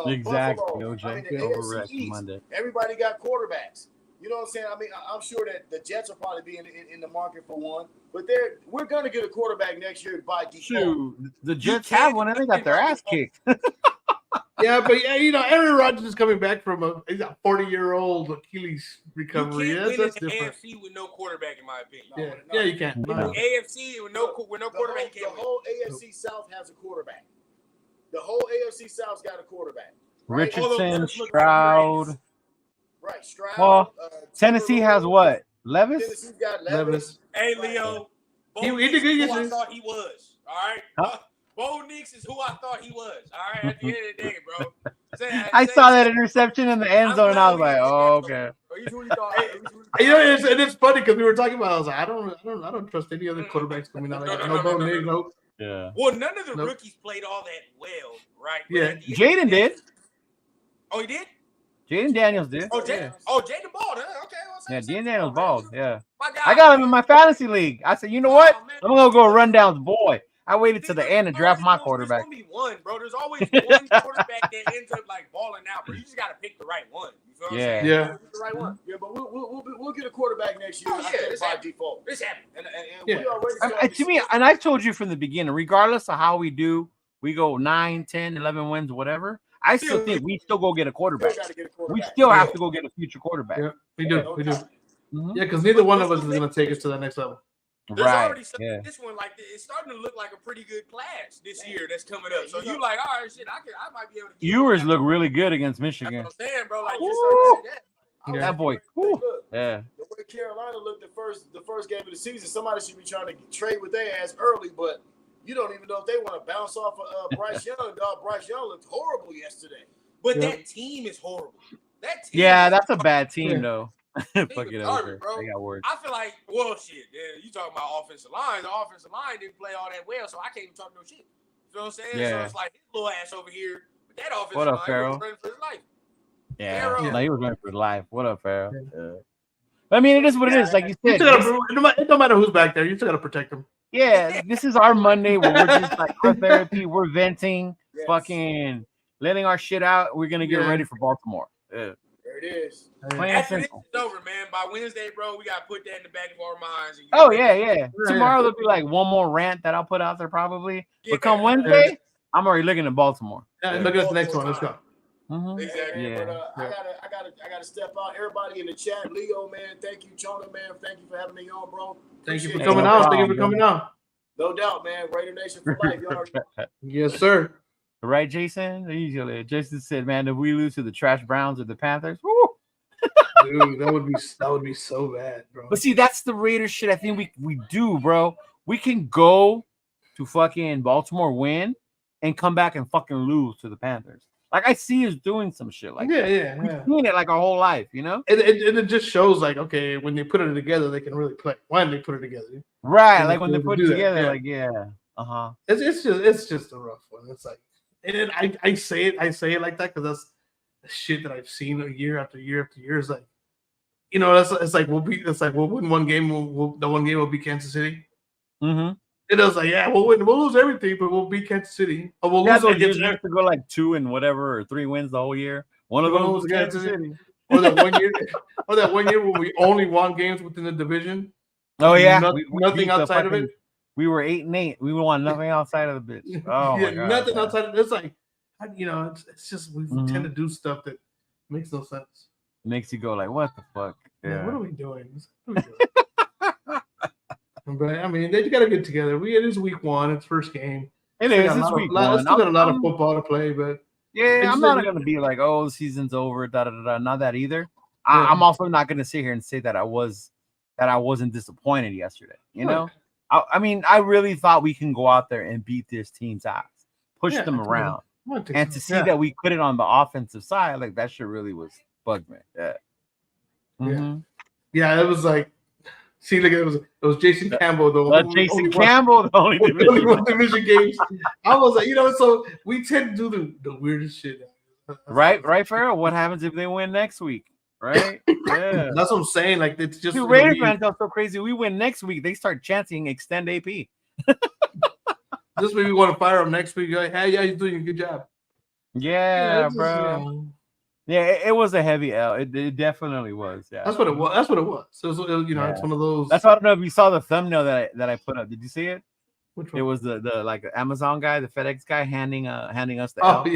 Exactly. Buffalo, the AFC East, everybody got quarterbacks. You know what I'm saying? I mean, I'm sure that the Jets will probably be in the market for one, but we're gonna get a quarterback next year by default. Shoot, the Jets have one and they got their ass kicked. Yeah, but Aaron Rodgers is coming back from he's a 40-year-old Achilles recovery. You can't win That's in the different. AFC with no quarterback, in my opinion. Yeah, you can't. In the AFC with no quarterback, you The can't win. whole AFC South has a quarterback. The whole AFC South's got a quarterback. Richardson, Stroud. Right, Stroud. Well, Tennessee has what? Levis? Tennessee's got Levis. Hey, Leo. He Bo did Nix good is who I yesterday. thought he was. All right? Huh? Bo Nix is who I thought he was. All right? At the end of the day, bro. I saw that interception in the end zone and I was like, oh, okay. It's funny because we were talking about. I was like, I don't trust any other quarterbacks coming out. No. Yeah. Well, none of the rookies played all that well, right? Yeah. Jaden did. Oh, he did? Jaden Daniels did. Oh, Jaden balled. Huh? Okay. Yeah, Jaden Daniels balled. Yeah. My God. I got him in my fantasy league. I said, you know what? Oh, man. I'm going to go run down boy. I waited to the end and draft my quarterback. There's going to be one, bro. There's always one quarterback that ends up like balling out, bro. You just got to pick the right one. You feel what I'm saying? Yeah. The right one. Yeah, but we'll get a quarterback next year. Oh, yeah, I think it's by happening. default. It's happening. And Yeah. we already To me, and I've told you from the beginning, regardless of how we do, we go 9, 10, 11 wins, whatever. I still think we still go get a quarterback. We still have to go get a future quarterback. Yeah, we do. We do. Mm-hmm. Yeah, because neither one of us is going to take us to the next level. There's Right. already this one like it's starting to look like a pretty good class this year that's coming up. So you like, all right, shit, I might be able to. Yours look really good against That's Michigan. what I'm saying, bro. Like you're starting to see that. That boy. Woo. Look, Yeah. the way Carolina looked the first game of the season, somebody should be trying to trade with their ass early, but you don't even know if they want to bounce off of Bryce Young. Dog, Bryce Young looked horrible yesterday. But that team is horrible. That team. Yeah, that's a bad team though. Fuck it garbage, over. bro. They got worse. I feel like, well, shit. Yeah, you talking about offensive line? The offensive line didn't play all that well, so I can't even talk no shit. You know what I'm saying? Yeah. So it's like his little ass over here, but that offensive What up, line Farrell? was running for his life. Yeah. Farrell. No, he was running for life. What up, Farrell? Yeah. I mean, it is what it is. Like you You said. still gotta, it don't matter who's back there. You still got to protect them. Yeah, this is our Monday where we're just like our therapy. We're venting, fucking letting our shit out. We're gonna get ready for Baltimore. Yeah. There it is. Plain and After this simple. is over, man. By Wednesday, bro, we gotta put that in the back of our minds. And Oh yeah. Tomorrow there'll be like one more rant that I'll put out there probably. But come Wednesday, I'm already looking at Baltimore. Yeah, look at the next one. Let's go. Mm-hmm. Exactly. Yeah. But I gotta step out. Everybody in the chat, Leo, man, thank you, Chona, man, thank you for having me on, bro. Thank you for Appreciate coming no out. problem, Thank you for coming out. No doubt, man. Raider Nation for life, y'all. Yes, sir. Right, Jason? Usually, Jason said, "Man, if we lose to the Trash Browns or the Panthers, woo." Dude, that would be so bad, bro. But see, that's the Raiders shit. I think we do, bro. We can go to fucking Baltimore, win, and come back and fucking lose to the Panthers. Like I see us doing some shit like that. yeah. We've seen it like our whole life, you know. And it just shows like, okay, when they put it together, they can really play. Why did they put it together? Right, And like when they put it do that, together, yeah. like yeah, It's just a rough one. It's like, and I say it like that because that's the shit that I've seen year after year after year. It's like, you know, it's like we'll win one game. The one game will be Kansas City. Mm-hmm. It was like, yeah, we'll lose everything, but we'll beat Kansas City. Or we'll lose against to go like 2 and whatever or 3 wins the whole year. One of those was Kansas City. Or that one year when we only won games within the division. Oh yeah, Nothing outside of it. We were 8-8. We won nothing outside of the bitch. Oh my God, nothing man. outside of it's like, you know, it's just we tend to do stuff that makes no sense. Makes you go like, what the fuck? Yeah. What are we doing? But I mean, they got to get together. It is week 1. It's first game. It is. It's week 1. Still got a lot of football to play, but yeah, I'm not gonna be like, oh, the season's over. Not that either. I'm also not gonna sit here and say that I wasn't disappointed yesterday. You know, I mean, I really thought we can go out there and beat this team's ass, push them around, and to see that we put it on the offensive side, like that shit really was bugged me. Yeah. Mm-hmm. Yeah, it was like. See, look, it was Jason Campbell though. Campbell, the only division games. I was like, you know, so we tend to do the weirdest shit. Right, Farrell. What happens if they win next week? Right? Yeah, that's what I'm saying. Like it's just Dude, Raiders fans are so crazy. We win next week, they start chanting extend AP. This week we want to fire him. Next week, like, hey, yeah, he's doing a good job. Yeah, bro. Yeah, it was a heavy L. It definitely was. Yeah, That's what it was. That's what it was. So it was, you know, it's Yeah. one of those. that's why I don't know if you saw the thumbnail that I put up. Did you see it? Which It one? was the like Amazon guy, the FedEx guy handing us the Oh L.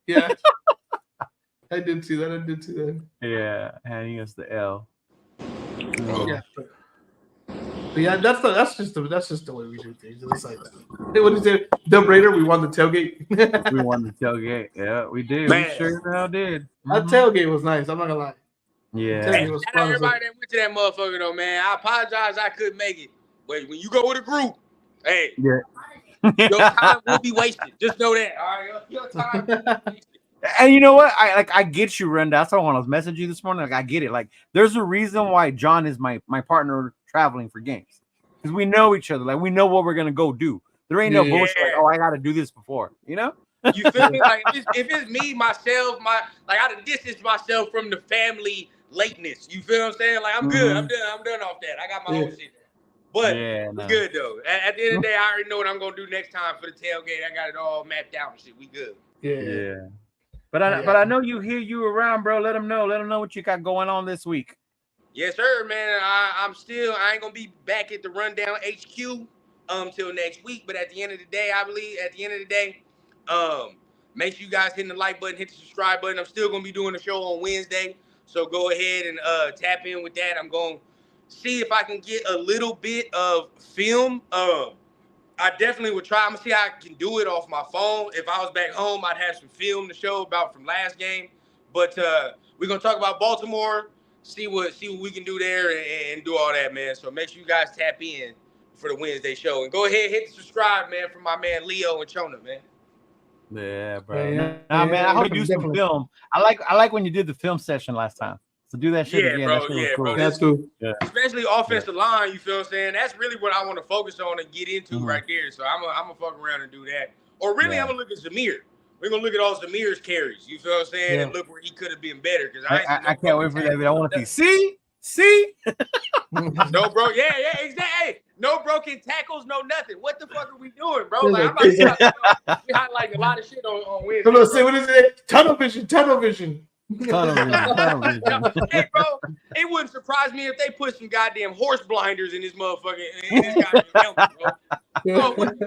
yeah. I did see that. Yeah, handing us the L. Yeah. But yeah, that's just the way we do things. It's like that. Hey, what is it? Dub Raider, we won the tailgate. We won the tailgate. Yeah, we did. Man. We sure the hell did. That tailgate was nice. I'm not gonna lie. Yeah. Tailgate Hey, was shout fun out as everybody that went to that motherfucker though, man. I apologize I couldn't make it. But when you go with a group, hey, Yeah. your time will be wasted. Just know that. All right, your time will be wasted. And you know what? I get you, Ren. That's why when I was messaging you this morning, like I get it. Like there's a reason why John is my partner traveling for games. Because we know each other. Like we know what we're gonna go do. There ain't no bullshit like, oh, I gotta do this before, you know? You feel me? Like if it's me, myself, I gotta distance myself from the family lateness. You feel what I'm saying? Like I'm good. I'm done off that. I got my own shit. But we good though. At the end of the day, I already know what I'm gonna do next time for the tailgate. I got it all mapped out and shit. We good. Yeah. But I know you around, bro. Let them know what you got going on this week. Yes, sir, man. I ain't gonna be back at the Rundown HQ till next week. But at the end of the day, make sure you guys hit the like button, hit the subscribe button. I'm still gonna be doing the show on Wednesday, so go ahead and tap in with that. I'm gonna see if I can get a little bit of film. I definitely would try. I'm gonna see how I can do it off my phone. If I was back home, I'd have some film to show about from last game. But we're gonna talk about Baltimore, see what we can do there, and do all that, man. So make sure you guys tap in for the Wednesday show and go ahead hit the subscribe, man, from my man Leo and Chona, man. Yeah, bro. Man, I hope you do some film. I like when you did the film session last time. So do that shit again. Bro, cool. That's cool. Yeah. Especially offensive line, you feel what I'm saying? That's really what I want to focus on and get into right there. So I'm gonna fuck around and do that. Or really, I'm gonna look at Zamir. We're gonna look at all Zamir's carries. You feel what I'm saying? And look where he could have been better. Because I can't wait for that. I want to see. See? No, bro. Yeah, exactly. Hey, no broken tackles, no nothing. What the fuck are we doing, bro? Like, I'm about we highlight a lot of shit on Wednesday. Come on, say what is it? Tunnel vision. Hey, bro, it wouldn't surprise me if they put some goddamn horse blinders in this motherfucker. In his goddamn helmet,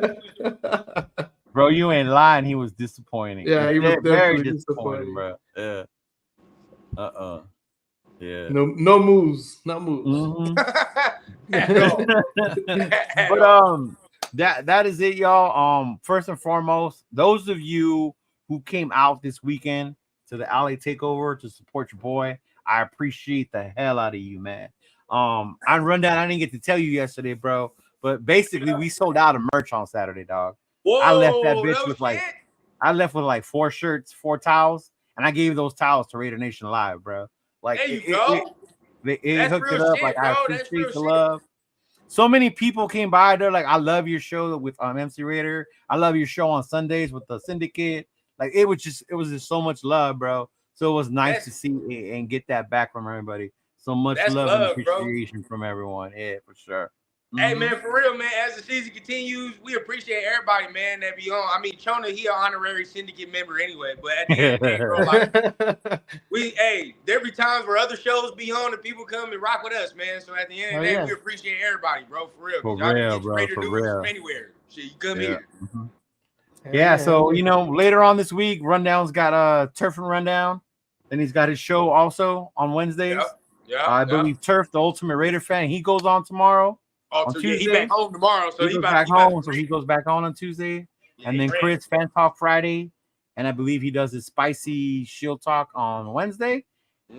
bro. Bro, you ain't lying. He was disappointing. Yeah, he was very definitely disappointing, bro. Yeah. Yeah. No moves. Not moves. But that is it, y'all. First and foremost, those of you who came out this weekend to the LA Takeover to support your boy, I appreciate the hell out of you, man. On Rundown, I didn't get to tell you yesterday, bro, but basically we sold out of merch on Saturday, dog. Whoa, I left that bitch with like 4 shirts, 4 towels, and I gave those towels to Raider Nation Live, bro. Like there you go. It hooked it up. Shit, like bro. I appreciate the love. So many people came by. They're like, I love your show with MC Raider. I love your show on Sundays with the Syndicate. Like it was just so much love, bro. So it was nice to see and get that back from everybody. So much love and appreciation from everyone. Yeah, for sure. Hey, man, for real, man, as the season continues, we appreciate everybody, man, that be on. I mean, Chona, he an honorary Syndicate member anyway, but at the end of the day, bro, there be times where other shows be on and people come and rock with us, man. So at the end of the day, we appreciate everybody, bro, for real. For real, bro, for real. From anywhere. Shit, you come here. Yeah, so, later on this week, Rundown's got Turf and Rundown. Then he's got his show also on Wednesdays. I believe Turf, the Ultimate Raider fan, he goes on tomorrow. On Tuesday. He back home tomorrow, so he back home. So he goes back on Tuesday, and then Chris Fan Talk Friday, and I believe he does his spicy Shield Talk on Wednesday,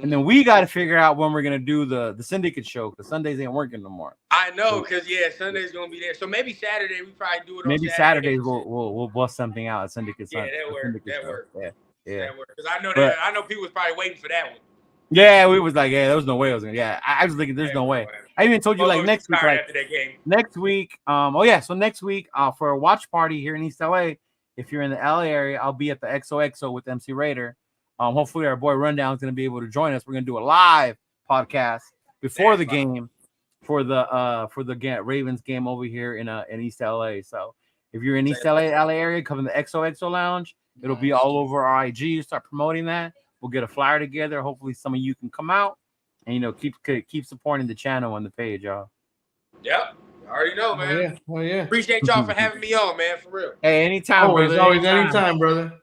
and then we got to figure out when we're gonna do the Syndicate show because Sundays ain't working no more. I know, because Sunday's gonna be there. So maybe Saturday we probably do it. Maybe Saturdays we'll bust something out at Syndicate. Yeah, that works. Yeah. Because I know people was probably waiting for that one. Yeah, we was like, there was no way I was gonna. Yeah, I was thinking, there's no way. I even told you like next week, after that game. Next week. So next week, for a watch party here in East LA, if you're in the LA area, I'll be at the XOXO with MC Raider. Hopefully our boy Rundown is gonna be able to join us. We're gonna do a live podcast before the game for the Ravens game over here in East LA. So if you're in East LA area, come in the XOXO lounge. It'll be all over our IG. Start promoting that. We'll get a flyer together. Hopefully, some of you can come out and keep supporting the channel on the page, y'all. Yep. I already know, man. Oh, yeah. Oh, yeah. Appreciate y'all for having me on, man. For real. Hey, anytime, Always, brother. always, anytime, brother.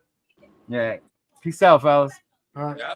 Yeah. Peace out, fellas. All right. Yeah.